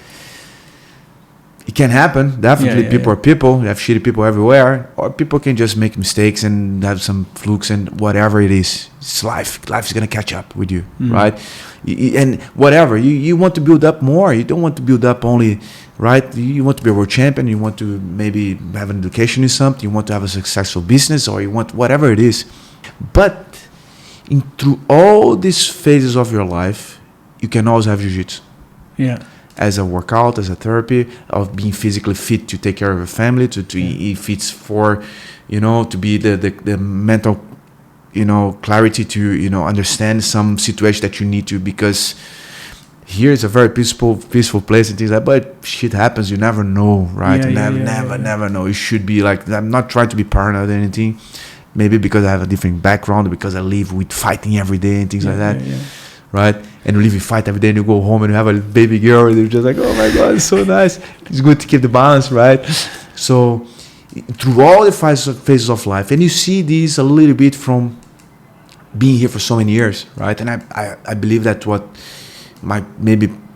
It can happen, definitely. People are people. You have shitty people everywhere. Or people can just make mistakes and have some flukes and whatever it is. It's life. Life is going to catch up with you, right? And whatever. You want to build up more. You don't want to build up only, right? You want to be a world champion. You want to maybe have an education in something. You want to have a successful business, or you want whatever it is. But through all these phases of your life, you can always have jiu-jitsu. Yeah. As a workout, as a therapy, of being physically fit to take care of your family, if it's for, to be the mental, clarity to, understand some situation that you need to, because here is a very peaceful place and things like that, but shit happens, you never know, right? Never know. It should be like, I'm not trying to be paranoid or anything, maybe because I have a different background, because I live with fighting every day and things like that. Right? and you live in fight every day, and you go home and you have a baby girl, and you're just like, oh my God, it's so nice. It's good to keep the balance, right? So through all the phases of life, and you see these a little bit from being here for so many years, right? And I believe that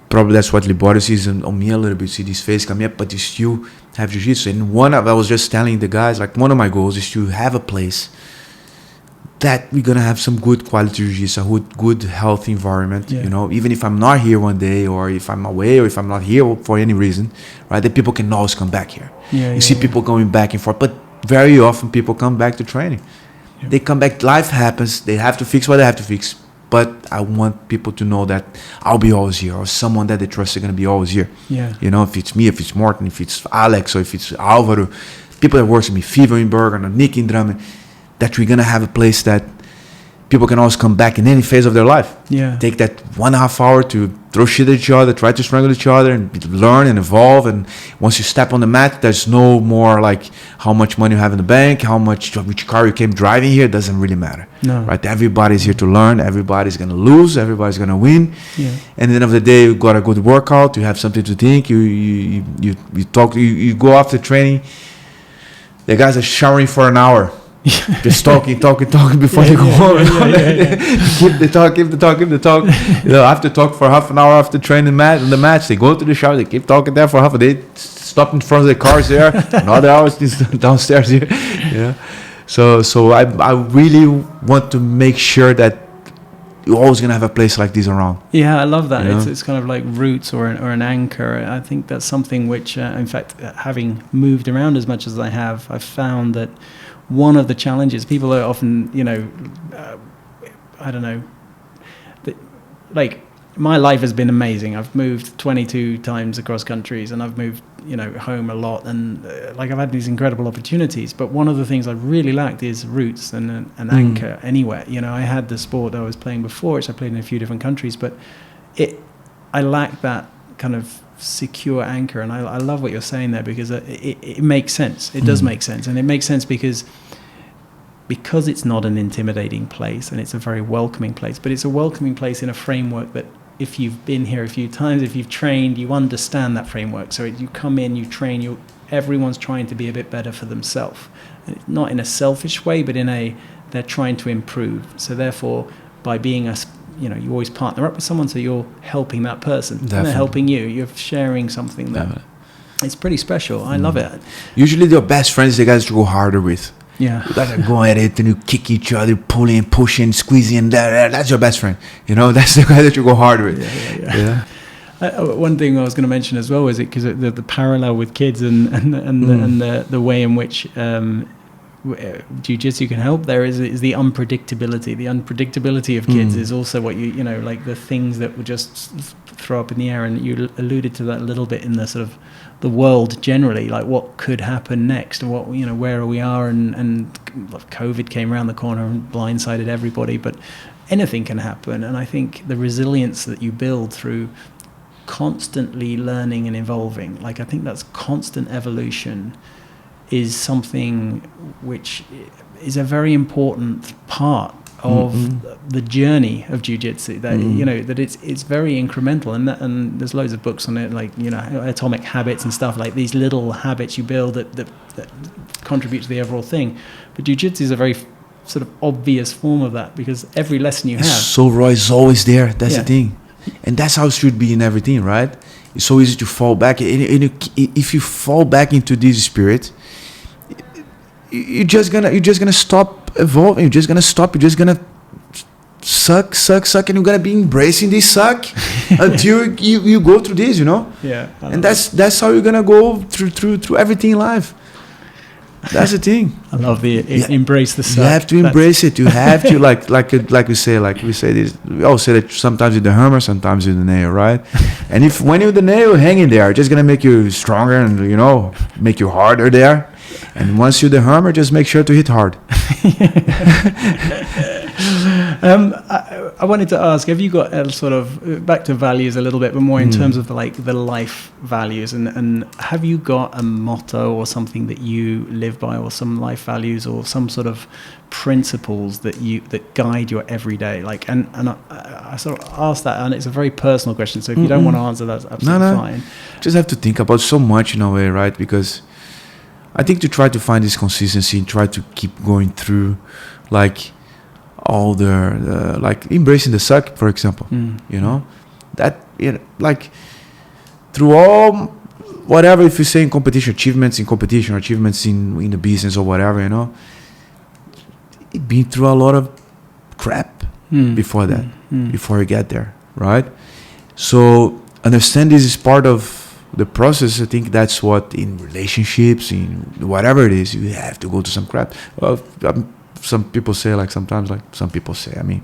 probably that's what Liborio sees on me a little bit. See this phase coming up, but you still have jiu-jitsu. And I was just telling the guys, like, one of my goals is to have a place that we're gonna have some good quality jiu-jitsu, a good healthy environment. You know, even if I'm not here one day, or if I'm away, or if I'm not here for any reason, right? That people can always come back here. You see people going back and forth, but very often people come back to training. They come back, life happens, they have to fix what they have to fix. But I want people to know that I'll be always here, or someone that they trust is going to be always here. You know, if it's me, if it's Morten, if it's Alex, or if it's Alvaro, people that work with me, Fever in Bergen, or Nick in Drammen, that we're going to have a place that people can always come back in any phase of their life. Take that 1.5 hour to throw shit at each other, try to strangle each other, and learn and evolve. And once you step on the mat, there's no more like how much money you have in the bank, which car you came driving here. It doesn't really matter. Right? Everybody's here to learn. Everybody's gonna lose. Everybody's gonna win. And at the end of the day, you got a good workout. You have something to think. You talk. You go after training. The guys are showering for an hour. Just talking before you go home. Keep the talk. You know, after talk for half an hour after training the match, they go to the shower. They keep talking there for half a day. Stop in front of the cars there. Another hour downstairs here. So I really want to make sure that you're always gonna have a place like this around. I love that. It's kind of like roots or an anchor. I think that's something which, in fact, having moved around as much as I have, I've found that one of the challenges, people are often, I don't know, like, my life has been amazing. I've moved 22 times across countries, and I've moved, home a lot, and like, I've had these incredible opportunities. But one of the things I really lacked is roots and an anchor anywhere. I had the sport I was playing before, which I played in a few different countries, but I lacked that kind of secure anchor. And I love what you're saying there, because it makes sense. It does make sense, and it makes sense because it's not an intimidating place, and it's a very welcoming place. But it's a welcoming place in a framework that, if you've been here a few times, if you've trained, you understand that framework. So you come in, you train, everyone's trying to be a bit better for themselves, not in a selfish way, but they're trying to improve. So therefore, by being you always partner up with someone, so you're helping that person. Definitely. And they're helping you. You're sharing something that it's pretty special. I love it. Usually your best friends, the guys to go harder with. You guys are going at it, and you kick each other, pulling, pushing, squeezing. That's your best friend. That's the guy that you go hard with. One thing I was going to mention as well is because the parallel with kids and the way in which jiu-jitsu can help there is the unpredictability. The unpredictability of kids is also what like the things that will just throw up in the air. And you alluded to that a little bit in the sort of the world generally, like what could happen next, and what where we are, and COVID came around the corner and blindsided everybody, but anything can happen. And I think the resilience that you build through constantly learning and evolving, like, I think that's constant evolution is something which is a very important part of the journey of jiu-jitsu, that that it's very incremental, and there's loads of books on it, like Atomic Habits and stuff, like these little habits you build that contribute to the overall thing. But jiu-jitsu is a very sort of obvious form of that, because every lesson you have, so Roy is always there. That's the thing, and that's how it should be in everything, right? It's so easy to fall back, and if you fall back into this spirit, you're just gonna stop evolving. You're just gonna suck, and you're gonna be embracing this suck until you go through this, and that's how you're gonna go through everything in life. That's the thing. I love the embrace the suck. You have to embrace it. You have to like we say this. We always say that sometimes with the hammer, sometimes with the nail, right? And when you're the nail hanging there, it's just gonna make you stronger and make you harder there. And once you're the hammer, just make sure to hit hard. I wanted to ask, have you got a sort of, back to values a little bit, but more in terms of the life values, and have you got a motto or something that you live by, or some life values, or some sort of principles that guide your everyday? Like, and I sort of asked that, and it's a very personal question. So if you don't want to answer, that's absolutely fine. Just have to think about so much in a way, right? Because I think to try to find this consistency and try to keep going through, like all the like embracing the suck, for example, you know, that like through all whatever, if you say in competition, achievements in competition, or achievements in the business or whatever, you know, been through a lot of crap before that, before you get there, right? So understand this is part of the process. I think that's what in relationships, in whatever it is, you have to go to some crap. Well, some people say, like sometimes, like some people say, I mean,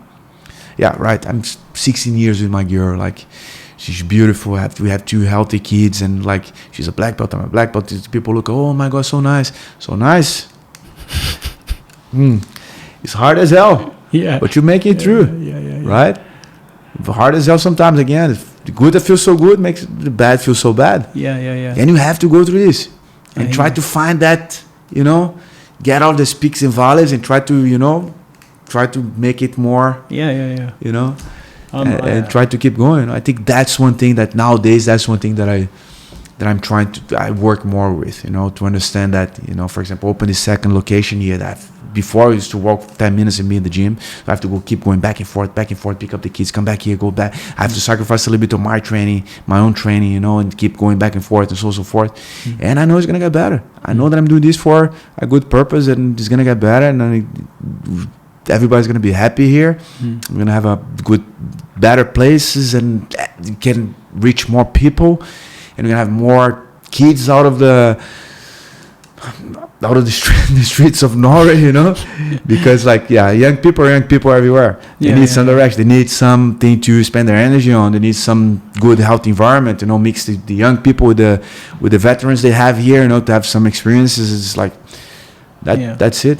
yeah, right, I'm 16 years with my girl, like she's beautiful, we have 2 healthy kids, and like she's a black belt, I'm a black belt. People look, oh my God, so nice. It's hard as hell, but you make it through, right? Hard as hell sometimes. Again, the good that feels so good makes the bad feel so bad. And you have to go through this and try to find that, you know, get out the peaks and valleys and try to, you know, try to make it more, you know, and try to keep going. I think that's one thing that nowadays, that's one thing that I'm trying to, I work more with, you know, to understand that, you know, for example, open the second location here that before I used to walk 10 minutes and be in the gym. I have to keep going back and forth, pick up the kids, come back here, go back. I have to sacrifice a little bit of my training, my own training, you know, and keep going back and forth and so forth. And I know it's going to get better. I know that I'm doing this for a good purpose and it's going to get better. And everybody's going to be happy here. We're going to have a good, better places and can reach more people. And we're going to have more kids out of the streets of Norway, you know, because like, young people everywhere. They need some direction. They need something to spend their energy on. They need some good health environment, you know, mix the young people with the veterans they have here, you know, to have some experiences. It's like that. That's it.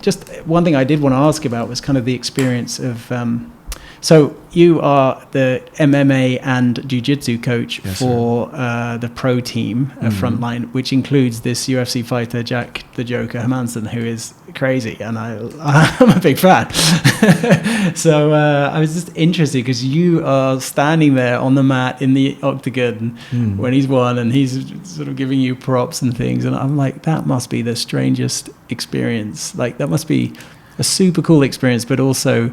Just one thing I did want to ask about was kind of the experience of, so you are the MMA and Ju Jitsu coach for the pro team, Frontline, which includes this UFC fighter, Jack the Joker Hermansson, who is crazy, and I'm a big fan. So I was just interested because you are standing there on the mat in the octagon when he's won, and he's sort of giving you props and things, and I'm like, that must be the strangest experience. Like, that must be a super cool experience, but also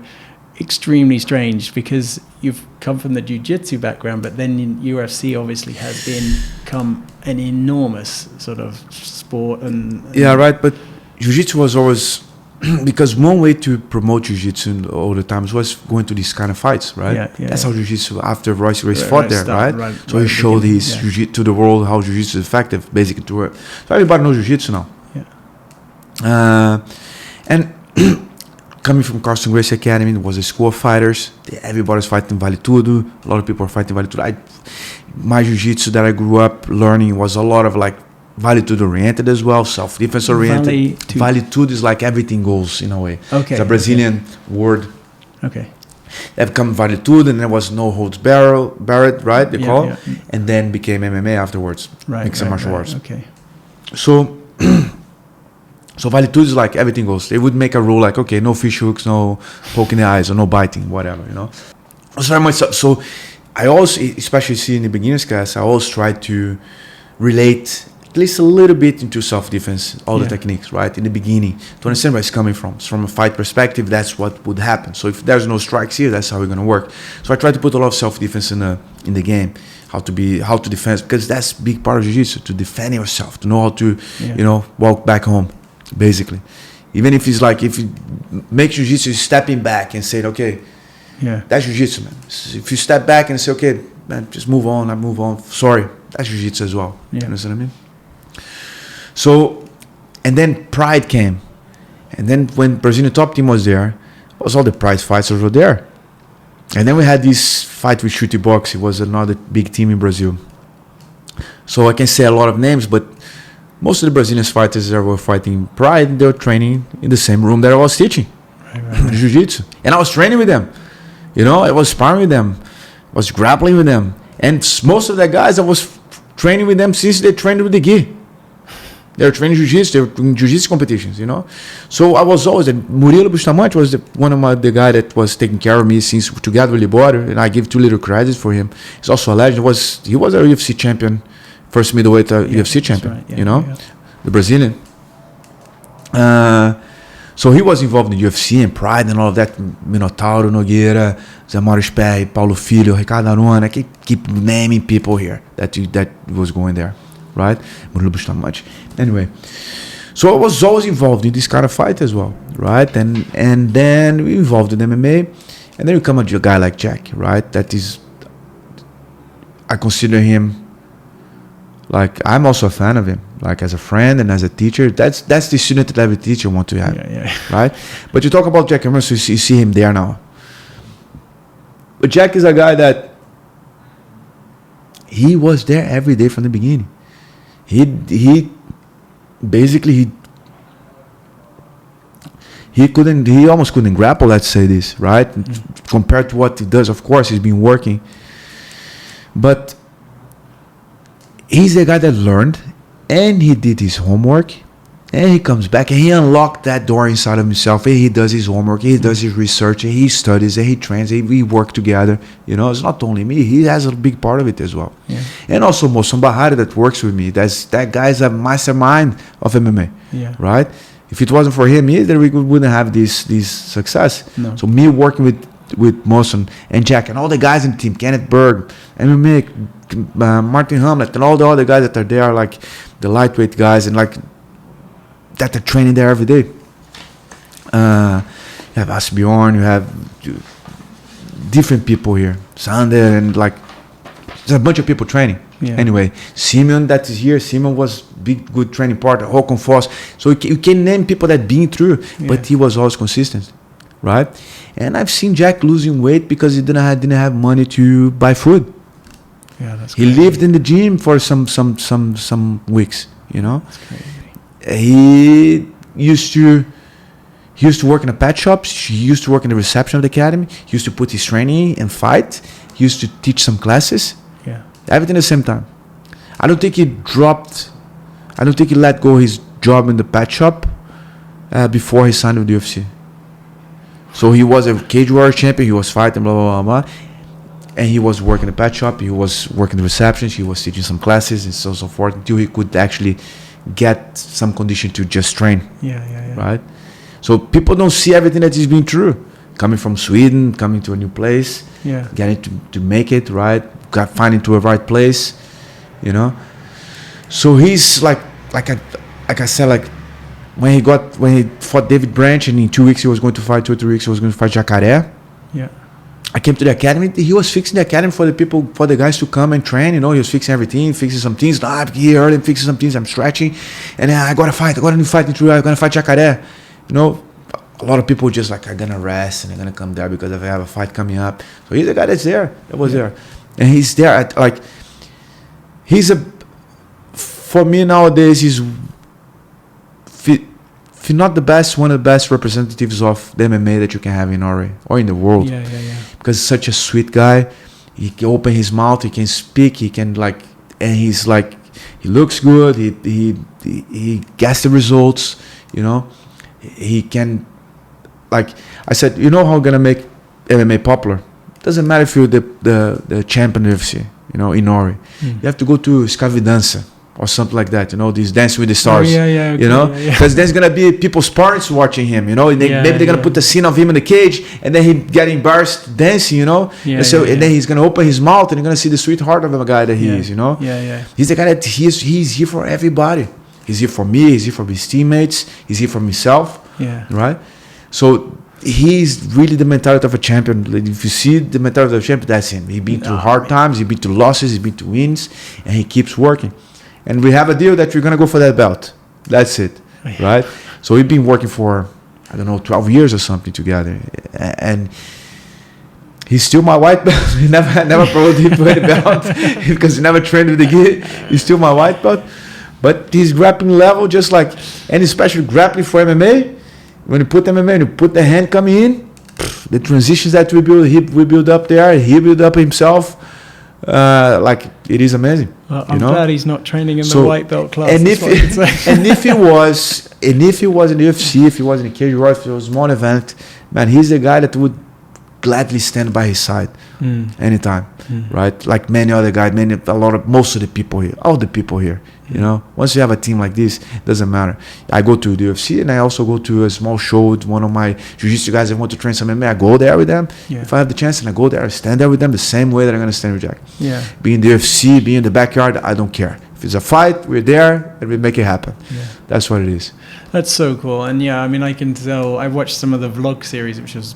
extremely strange because you've come from the jiu-jitsu background, but then UFC obviously has become an enormous sort of sport and right. But jiu-jitsu was always because one way to promote jiu-jitsu all the times was going to these kind of fights, right? That's how jiu-jitsu, after Royce fought there, right? So he showed his jiu-jitsu to the world, how jiu-jitsu is effective, basically to work. So everybody knows jiu-jitsu now. And coming from Gracie Academy, it was a school of fighters. Everybody's fighting Vale Tudo. A lot of people are fighting Vale Tudo. My jiu-jitsu that I grew up learning was a lot of like Vale Tudo oriented as well, self-defense oriented. Vale Tudo is like everything goes in a way. Okay. It's a Brazilian word. Okay. That became Vale Tudo, and there was no holds barred, right? They call, and then became MMA afterwards. Mixed martial arts. Okay. So Vale Tudo is like everything goes. They would make a rule like, okay, no fish hooks, no poking the eyes, or no biting, whatever, you know. It's very much so. I always, especially see in the beginners class, I always try to relate at least a little bit into self-defense, all the techniques, right, in the beginning, to understand where it's coming from. So from a fight perspective, that's what would happen. So if there's no strikes here, that's how we're going to work. So I try to put a lot of self-defense in the game, how to defend, because that's a big part of jiu-jitsu, to defend yourself, to know how to, you know, walk back home, basically. Even if it's like, if you make jiu-jitsu stepping back and say, okay, that's jiu-jitsu, man. If you step back and say, okay, man, just move on, I move on, sorry, that's jiu-jitsu as well. You understand what I mean? So, and then Pride came. And then when Brazilian top team was there, was all the Pride fighters were there. And then we had this fight with Chute Box. It was another big team in Brazil. So I can say a lot of names, but most of the Brazilian fighters that were fighting Pride, they were training in the same room that I was teaching, jiu-jitsu. And I was training with them. You know, I was sparring with them. I was grappling with them. And most of the guys, I was training with them since they trained with the gi. They were training jiu-jitsu. They were doing jiu-jitsu competitions, you know. So I was always, and Murilo Bustamante was one of the guy that was taking care of me since together with Liborio, and I give too little credit for him. He's also a legend. He was a UFC champion, first middleweight UFC champion, right. you know, the Brazilian. So he was involved in UFC and Pride and all of that. Minotauro Nogueira, Zé Mauro Sperry, Paulo Filho, Ricardo Arona. I keep naming people here that was going there, right? Murilo Bustamante. Anyway, so I was always involved in this kind of fight as well, right? And then we involved in MMA, and then we come a guy like Jack, right? That is, I consider him, like, I'm also a fan of him, like as a friend and as a teacher. That's the student that every teacher want to have, right? But you talk about Jack Emerson, you see him there now. But Jack is a guy that he was there every day from the beginning. He almost couldn't grapple, let's say this, right? Compared to what he does, of course, he's been working. But he's the guy that learned, and he did his homework, and he comes back and he unlocked that door inside of himself, and he does his homework, he does his research, and he studies, and he trains, and we work together. You know, it's not only me, he has a big part of it as well. Yeah. And also Moçon Bahari that works with me, that guy's a mastermind of MMA, right? If it wasn't for him either, we wouldn't have this success. No. So me working with Moçon and Jack and all the guys in the team, Kenneth Berg, MMA, Martin Hamlet, and all the other guys that are there, like the lightweight guys, and like that are training there every day. You have Asbjorn, you have different people here, Sander, and like there's a bunch of people training. Yeah. Anyway, Simeon that is here. Simeon was big, good training partner. Håkon Foss. So you can name people that been through, but he was always consistent, right? And I've seen Jack losing weight because he didn't have money to buy food. Yeah, that's crazy. He lived in the gym for some weeks, you know. That's crazy. He used to work in a pet shop. He used to work in the reception of the academy. He used to put his training and fight. He used to teach some classes. Yeah. Everything at the same time. I don't think he let go his job in the pet shop before he signed with the UFC. So he was a cage warrior champion. He was fighting, blah, blah, blah, blah. And he was working the pet shop. He was working the receptions. He was teaching some classes and so forth until he could actually get some condition to just train. Yeah. Right? So people don't see everything that he's been through. Coming from Sweden, coming to a new place, getting to make it, right? Finding to a right place, you know. So he's like I said, like when he fought David Branch, and in 2 weeks he was going to fight, 2 or 3 weeks he was going to fight Jacaré. Yeah. I came to the academy. He was fixing the academy for the guys to come and train. You know, he was fixing everything, fixing some things. I'm here early, fixing some things. I'm stretching, and then I got a new fight in 3 hours. I'm gonna fight Jacaré. You know, a lot of people just like are gonna rest and they're gonna come there because I have a fight coming up. So he's the guy that's there. That was there, and he's there at like. For me nowadays, he's not the best, one of the best representatives of the MMA that you can have in Norway or in the world. Yeah. Because he's such a sweet guy. He can open his mouth, he can speak, he can like, and he's like, he looks good, he gets the results, you know. He can, like I said, you know how I'm gonna make MMA popular? Doesn't matter if you're the champion of UFC, you know, in Norway. You have to go to Skavidansa or something like that, you know, these Dance with the Stars, okay, you know, because there's going to be people's parents watching him, you know, maybe they're going to put the scene of him in the cage and then he get embarrassed dancing, you know, and then he's going to open his mouth and you're going to see the sweetheart of a guy that he is, you know. He's the guy that he's here for everybody. He's here for me, he's here for his teammates, he's here for himself, right? So he's really the mentality of a champion. If you see the mentality of a champion, that's him. He's been through hard times, he's been through losses, he's been through wins, and he keeps working. And we have a deal that we're going to go for that belt. That's it, right? So we've been working for, 12 years or something together. And he's still my white belt. He never probably put a belt because he never trained with the kid. He's still my white belt. But his grappling level, just like, and especially grappling for MMA, when you put MMA and you put the hand coming in, the transitions that we build up there, he built up himself, like it is amazing. Well, I'm glad he's not training in the white belt class. And if he was in the UFC, if he was in the cage war, if it was a small event, man, he's the guy that would gladly stand by his side anytime, right? Like many other guys, most of the people here, all the people here. You know, once you have a team like this, it doesn't matter. I go to the UFC and I also go to a small show with one of my jiu-jitsu guys that want to train some MMA. I go there with them. Yeah. If I have the chance and I go there, I stand there with them the same way that I'm going to stand with Jack. Yeah. Be in the UFC, be in the backyard, I don't care. If it's a fight, we're there and we make it happen. Yeah. That's what it is. That's so cool. And yeah, I mean, I can tell, I watched some of the vlog series, which was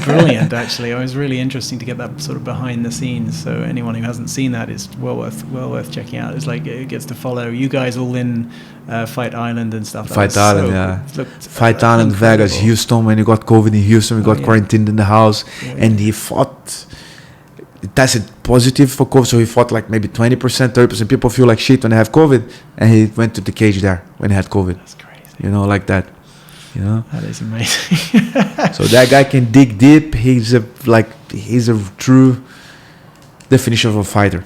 brilliant, actually. It was really interesting to get that sort of behind the scenes. So anyone who hasn't seen that is well worth checking out. It's like, it gets to follow you guys all in Fight Island and stuff. Fight Island, Fight Island, incredible. Vegas, Houston. When you got COVID in Houston, we got quarantined in the house. And he fought... It tested positive for COVID, so he fought like maybe 20%, 30%. People feel like shit when they have COVID, and he went to the cage there when he had COVID. That's crazy. You know, like that. You know, that is amazing. So that guy can dig deep. He's a true definition of a fighter.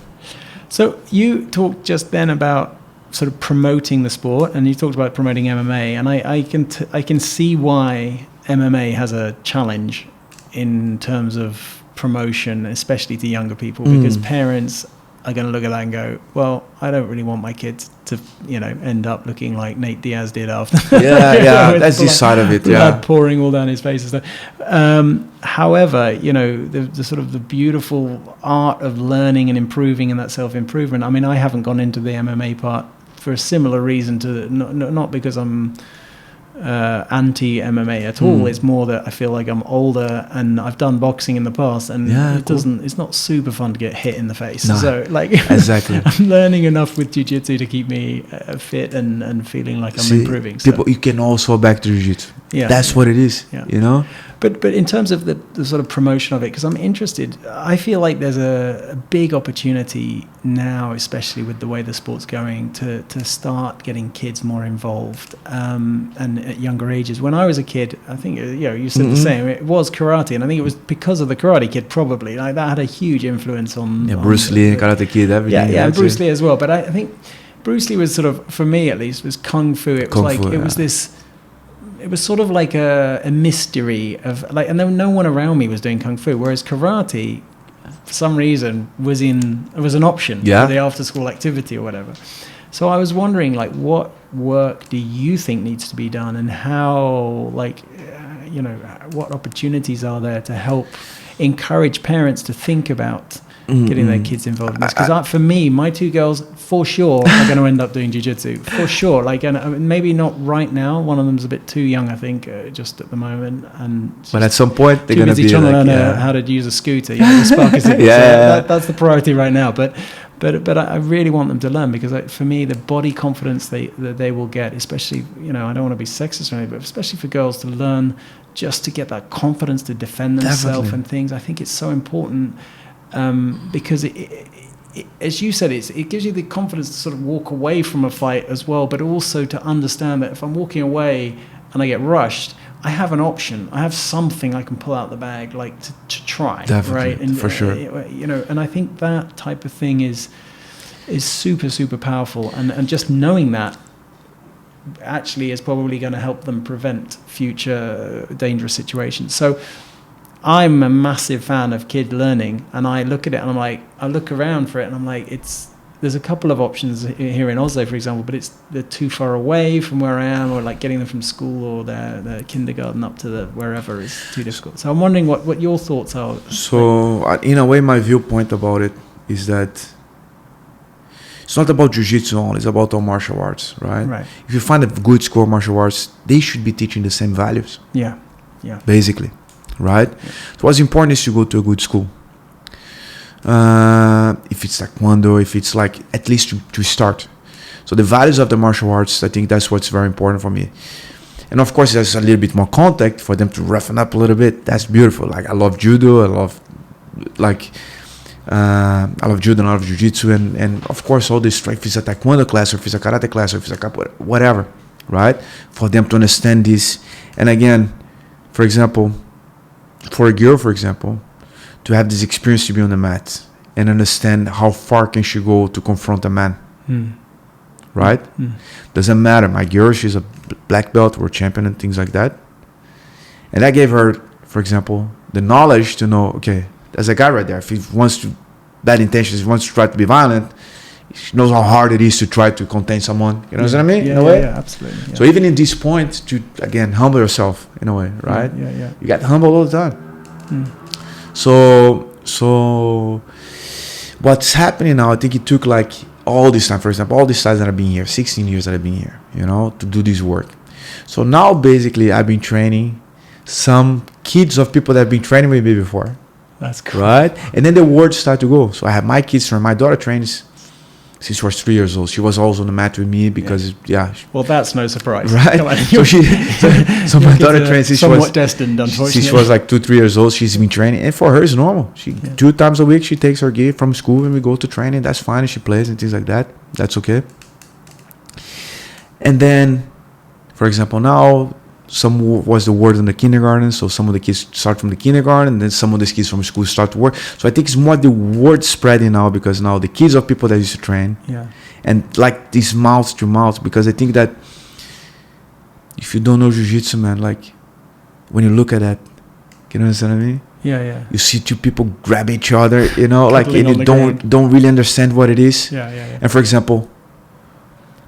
So you talked just then about sort of promoting the sport, and you talked about promoting MMA, and I can see why MMA has a challenge in terms of promotion, especially to younger people, because parents are going to look at that and go, well, I don't really want my kids to, end up looking like Nate Diaz did after. That's the side of it. Blood pouring all down his face and stuff. However, the sort of the beautiful art of learning and improving and that self-improvement. I mean, I haven't gone into the MMA part for a similar reason to not because I'm anti-MMA at all. It's more that I feel like I'm older and I've done boxing in the past, and it's not super fun to get hit in the face. No, so exactly. I'm learning enough with jiu-jitsu to keep me fit and feeling like I'm improving. People, you can also back to jiu-jitsu. That's what it is. But in terms of the sort of promotion of it, because I'm interested, I feel like there's a big opportunity now, especially with the way the sport's going, to start getting kids more involved and at younger ages. When I was a kid, I think you said the same. It was karate, and I think it was because of the Karate Kid, probably. Like that had a huge influence on Bruce Lee, Karate Kid, everything. Yeah, Bruce Lee as well. But I think Bruce Lee was sort of, for me at least, was kung fu. It was this. It was sort of like a mystery of like, and then no one around me was doing kung fu, whereas karate, for some reason, was an option for the after-school activity or whatever. So I was wondering, like, what work do you think needs to be done, and how, what opportunities are there to help encourage parents to think about getting their kids involved in this? Because for me, my two girls, for sure, are going to end up doing jiu-jitsu, for sure. Like, and maybe not right now. One of them's a bit too young, I think, just at the moment. But at some point, they're going to be trying to learn how to use a scooter. The spark is that's the priority right now. But I really want them to learn, because for me, the body confidence that they will get, especially, I don't want to be sexist or anything, but especially for girls to learn just to get that confidence to defend themselves and things. I think it's so important. Because it, as you said, it gives you the confidence to sort of walk away from a fight as well, but also to understand that if I'm walking away and I get rushed, I have an option. I have something I can pull out the bag, like to try. Definitely, right? And, for sure. And I think that type of thing is super, super powerful. And just knowing that actually is probably going to help them prevent future dangerous situations. So I'm a massive fan of kid learning, and I look at it and I'm like, I look around for it and I'm like, there's a couple of options here in Oslo, for example, but they're too far away from where I am, or like getting them from school or their kindergarten up to the wherever is too difficult. So I'm wondering what your thoughts are. So in a way, my viewpoint about it is that it's not about jiu-jitsu only, it's about all martial arts, right? Right. If you find a good school of martial arts, they should be teaching the same values. Yeah. Basically. Right? So what's important is to go to a good school. If it's taekwondo, if it's like, at least to start. So the values of the martial arts, I think that's what's very important for me. And of course, there's a little bit more contact for them to roughen up a little bit. That's beautiful. Like, I love judo, I love judo and I love jiu-jitsu, and of course all this strength. If it's a taekwondo class, or if it's a karate class, or if it's a whatever, right? For them to understand this. And again, for example, for a girl, to have this experience to be on the mat, and understand how far can she go to confront a man. Right? Doesn't matter. My girl, she's a black belt, world champion and things like that. And I gave her, for example, the knowledge to know, okay, there's a guy right there. If he wants to, bad intentions, he wants to try to be violent, she knows how hard it is to try to contain someone. You know what I mean? Yeah, in a way? yeah, absolutely. Yeah. So even in this point, to, again, humble yourself in a way, right? Yeah. You got humble all the time. So what's happening now, I think it took like all this time, for example, all these times that I've been here, 16 years that I've been here, you know, to do this work. So now basically I've been training some kids of people that have been training with me before. That's cool. Right? And then the words start to go. So I have my kids from my daughter trains since she was 3 years old. She was always on the mat with me because, Well, that's no surprise. Right? So my daughter trains since somewhat destined, unfortunately. Since she was like 2-3 years old, she's been training. And for her, it's normal. 2 times a week, she takes her gear from school and we go to training. That's fine. And she plays and things like that. That's okay. And then, for example, now, some was the word in the kindergarten, so some of the kids start from the kindergarten, and then some of the kids from school start to work. So I think it's more the word spreading now, because now the kids of people that used to train, and like this mouth to mouth, because I think that if you don't know jiu-jitsu, man, like when you look at that, you know what I mean? Yeah. You see 2 people grab each other, you know, like, and you ground. don't really understand what it is. Yeah. And for example,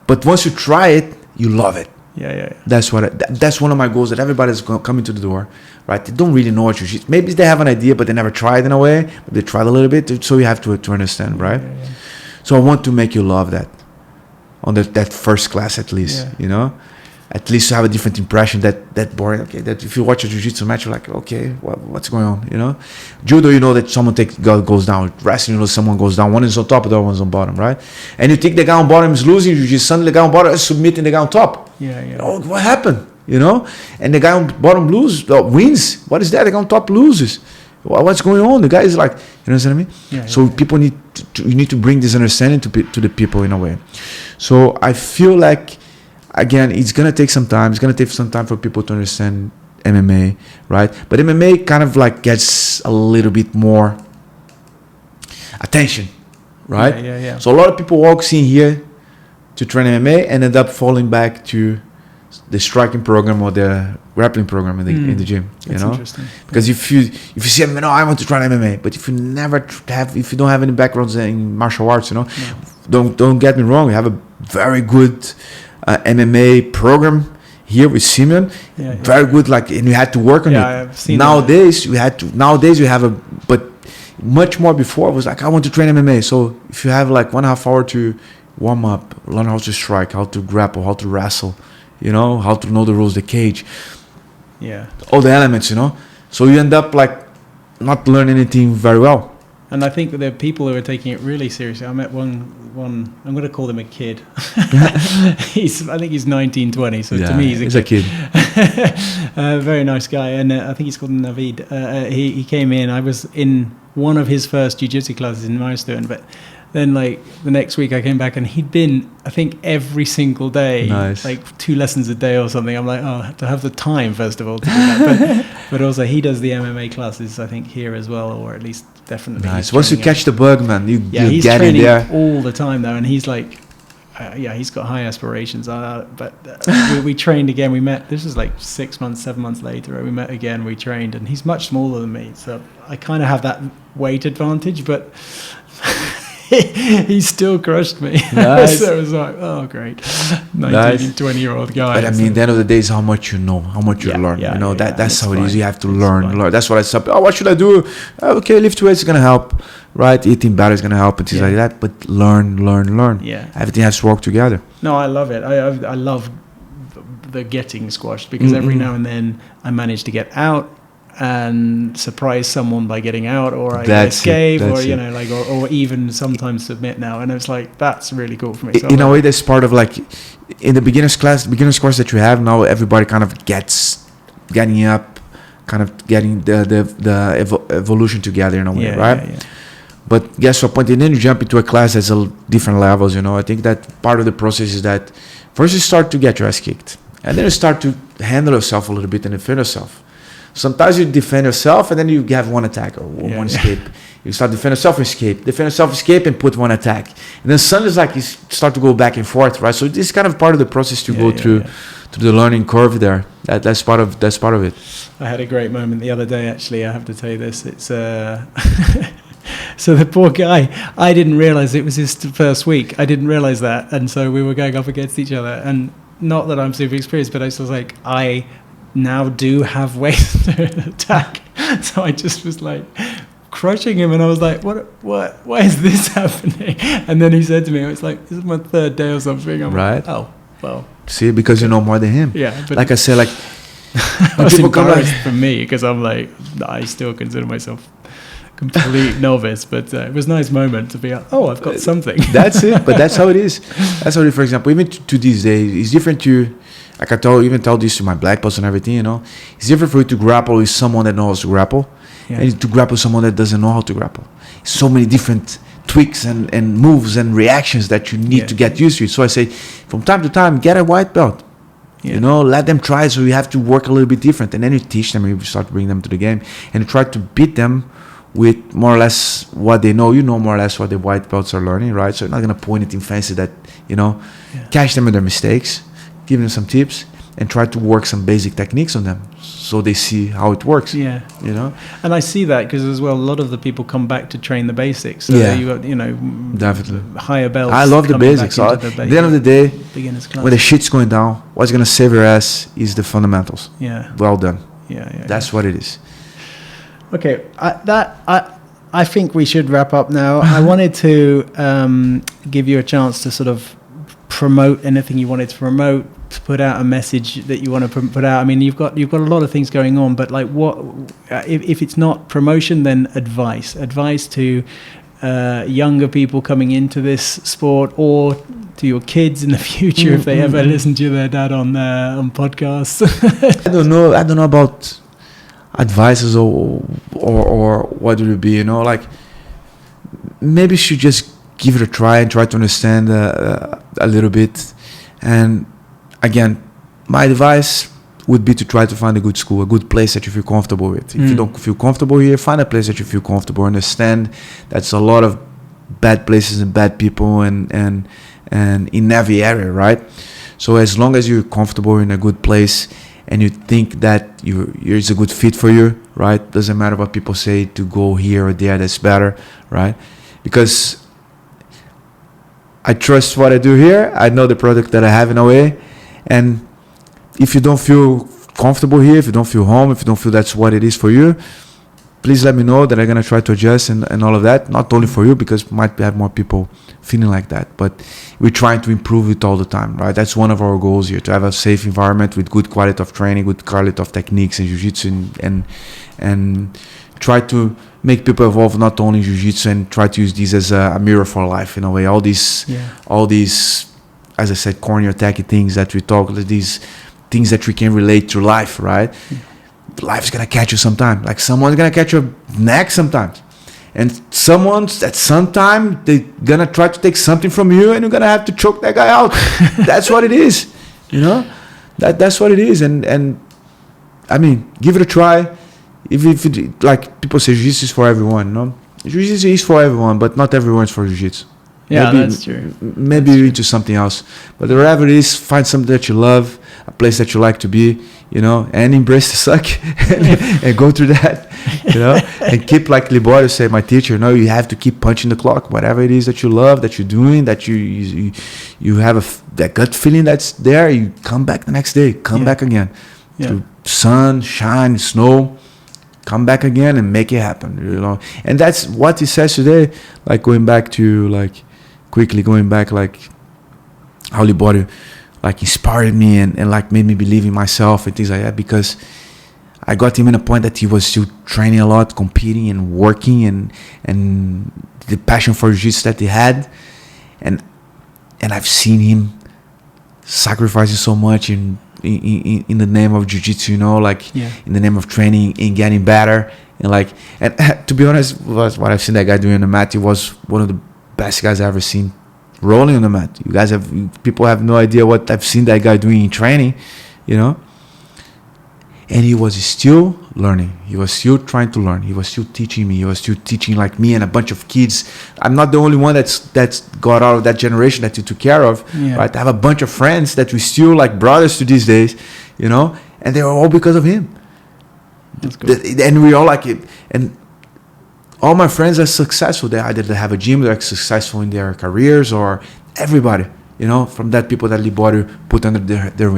but once you try it, you love it. Yeah. That's one of my goals, that everybody's coming to the door, right? They don't really know what jiu-jitsu. Maybe they have an idea, but they never tried in a way. But they tried a little bit, so you have to understand, right? Yeah. So I want to make you love that on that first class at least, you know? At least to have a different impression that boring. Okay, that if you watch a jiu-jitsu match, you're like, okay, what's going on, you know? Judo, you know that someone goes down. Wrestling, you know someone goes down. One is on top, the other one's on bottom, right? And you think the guy on bottom is losing, jiu-jitsu, suddenly the guy on bottom is submitting the guy on top. Yeah. Oh, what happened? You know? And the guy on bottom wins. What is that? The guy on top loses. What's going on? The guy is like, you know what I mean? So people you need to bring this understanding to the people in a way. So I feel like, again, it's going to take some time. It's going to take some time for people to understand MMA, right? But MMA kind of like gets a little bit more attention, right? Yeah. So a lot of people walk in here to train MMA and end up falling back to the striking program or the grappling program in the gym. That's interesting. Because if you say, no, I want to try MMA, but if you if you don't have any backgrounds in martial arts, you know, don't get me wrong, we have a very good MMA program here with Simeon, very good. Like, and we had to work on it. I've seen Nowadays we have but much more before. It was like, I want to train MMA. So if you have like 1.5 hour to warm up, learn how to strike, how to grapple, how to wrestle, you know, how to know the rules, the cage, all the elements, you know. So you end up like not learning anything very well. And I think that there are people who are taking it really seriously. I met one I'm going to call him a kid. I think he's 19, 20. So to me, he's a kid. Very nice guy. And I think he's called Navid. He came in. I was in one of his first jiu-jitsu classes in Milestone. But then like the next week I came back and he'd been, I think, every single day, like 2 lessons a day or something. I'm like, oh, to have the time, first of all, to do that. But also he does the MMA classes, I think, here as well, or at least definitely. Nice. Once you catch the bug, man, you he's get in there all the time though, and he's like, he's got high aspirations. We trained again. We met. This was like 6 months, 7 months later. We met again. We trained, and he's much smaller than me, so I kind of have that weight advantage, but. He still crushed me. Nice. So it was like, oh, great. 19, 20-year-old guy. But I mean, at the end of the day, is how much you know, how much you learn. You know, that's how it is. You have to learn. That's what I said. Oh, what should I do? Okay, lift weights is going to help, right? Eating better is going to help and things like that. But learn. Yeah. Everything has to work together. No, I love it. I love the getting squashed, because every now and then I manage to get out and surprise someone by getting out, or I escape, or you know, like, or even sometimes submit now, and it's like, that's really cool for me. So in a way, that's part of like in the beginner's course that you have now. Everybody kind of getting up, kind of getting the evolution together in a way, right? Yeah. But guess what point? And then you jump into a class that's a different levels. You know, I think that part of the process is that first you start to get your ass kicked, and then you start to handle yourself a little bit and defend yourself. Sometimes you defend yourself and then you have one attack or one escape. You start defend yourself, escape, and put one attack. And then suddenly it's like you start to go back and forth, right? So this is kind of part of the process to go through the learning curve there. That's part of it. I had a great moment the other day, actually. I have to tell you this. It's so the poor guy, I didn't realize it was his first week. I didn't realize that. And so we were going up against each other. And not that I'm super experienced, but I was like, I now do have ways to attack. So I just was like crushing him, and I was like, what, why is this happening? And then he said to me, it's like, this is my third day or something. I'm like, oh, well. See, because you know more than him. Yeah. But like I said, like, when people come for me, because I'm like, I still consider myself complete novice, but it was a nice moment to be like, oh, I've got something. That's it. But that's how it is. That's how it is. For example, even to these days, it's different to, like I even tell this to my black belts and everything, you know, it's different for you to grapple with someone that knows to grapple and to grapple with someone that doesn't know how to grapple. So many different tweaks and moves and reactions that you need to get used to. So I say, from time to time, get a white belt. You know, let them try. So you have to work a little bit different, and then you teach them, and you start to bring them to the game, and you try to beat them with more or less what they know. You know more or less what the white belts are learning, right? So you're not gonna point anything fancy that, you know, catch them in their mistakes, give them some tips, and try to work some basic techniques on them so they see how it works. Yeah. You know? And I see that because as well, a lot of the people come back to train the basics. So you got, you know, definitely higher belts. I love the basics. At the end of the day, when the shit's going down, what's going to save your ass is the fundamentals. Yeah. Well done. Yeah. That's what it is. Okay. I think we should wrap up now. I wanted to give you a chance to sort of promote anything you wanted to promote, to put out a message that you want to put out. I mean, you've got a lot of things going on, but like, what if it's not promotion, then advice to younger people coming into this sport, or to your kids in the future if they ever listen to their dad on podcasts. I don't know about advices or what would it be, you know, like maybe you should just give it a try and try to understand a little bit. And again, my advice would be to try to find a good school, a good place that you feel comfortable with. If you don't feel comfortable here, find a place that you feel comfortable. Understand that's a lot of bad places and bad people and in every area, right? So as long as you're comfortable in a good place and you think that it's a good fit for you, right? Doesn't matter what people say to go here or there, that's better, right? Because I trust what I do here. I know the product that I have in a way. And if you don't feel comfortable here, if you don't feel home, if you don't feel that's what it is for you, please let me know that I'm going to try to adjust and all of that. Not only for you, because might have more people feeling like that. But we're trying to improve it all the time, right? That's one of our goals here, to have a safe environment with good quality of training, good quality of techniques in Jiu-Jitsu and try to make people evolve not only in Jiu-Jitsu and try to use this as a mirror for life in a way. All these, as I said, corny or tacky things that we talk, these things that we can relate to life, right? Life's gonna catch you sometime. Like someone's gonna catch your neck sometimes. And someone's at some time they're gonna try to take something from you and you're gonna have to choke that guy out. That's what it is. You know? That's what it is. And I mean, give it a try. If it, like people say, Jiu-Jitsu is for everyone, no? Jiu-Jitsu is for everyone, but not everyone's for Jiu-Jitsu. Yeah, that's true. Maybe you're into something else. But wherever it is, find something that you love, a place that you like to be, you know, and embrace the suck and go through that, you know, and keep, like Liborio said, my teacher, you know, you have to keep punching the clock. Whatever it is that you love, that you're doing, that you have that gut feeling that's there, you come back the next day, come back again. Through sun, shine, snow, come back again and make it happen, you know. And that's what he says today, like going back to, like, quickly going back, like how Liborio like inspired me and like made me believe in myself and things like that, because I got him in a point that he was still training a lot, competing and working and the passion for jiu-jitsu that he had, and I've seen him sacrificing so much in the name of jiu-jitsu, you know, like in the name of training and getting better, and like, and to be honest, what I've seen that guy doing on the mat, he was one of the best guys I've ever seen rolling on the mat. People have no idea what I've seen that guy doing in training, you know. and he was still learning. He was still trying to learn. He was still teaching me. He was still teaching like me and a bunch of kids. I'm not the only one that's got out of that generation that you took care of, right? I have a bunch of friends that we still like brothers to these days, you know, and they were all because of him. That's good. And we all like it. And all my friends are successful. They either have a gym, they're successful in their careers, or everybody, you know, from that people that Liborio put under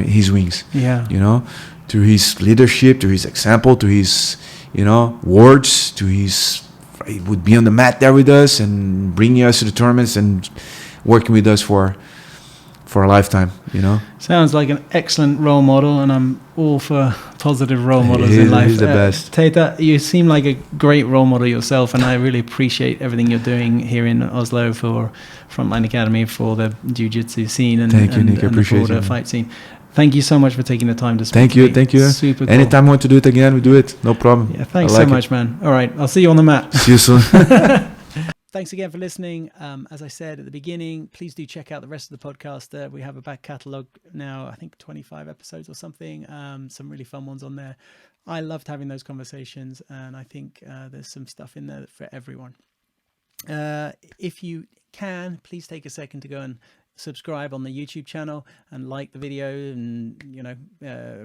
his wings, you know, to his leadership, to his example, to his, you know, words, to his, he would be on the mat there with us and bringing us to the tournaments and working with us for a lifetime, you know. Sounds like an excellent role model, and I'm all for positive role models in life. He's the best. Teta, you seem like a great role model yourself, and I really appreciate everything you're doing here in Oslo for Frontline Academy, for the Ju Jitsu scene and, Thank you, Nick. I appreciate the broader fight scene. Thank you so much for taking the time to speak to me. Thank you. Super cool. Anytime you want to do it again, we do it. No problem. Yeah, thanks so much, man. All right, I'll see you on the mat. See you soon. Thanks again for listening. As I said at the beginning, please do check out the rest of the podcast. We have a back catalogue now, I think 25 episodes or something. Some really fun ones on there. I loved having those conversations, and I think there's some stuff in there for everyone. If you can, please take a second to go and subscribe on the YouTube channel and like the video, and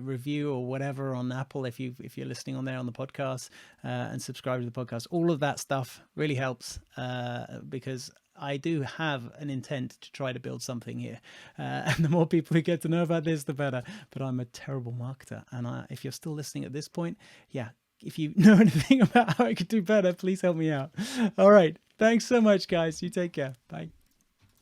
review or whatever on Apple if you're listening on there on the podcast, and subscribe to the podcast. All of that stuff really helps, because I do have an intent to try to build something here, and the more people who get to know about this, the better. But I'm a terrible marketer, and if you're still listening at this point, if you know anything about how I could do better, please help me out. All right, thanks so much, guys. You take care. Bye.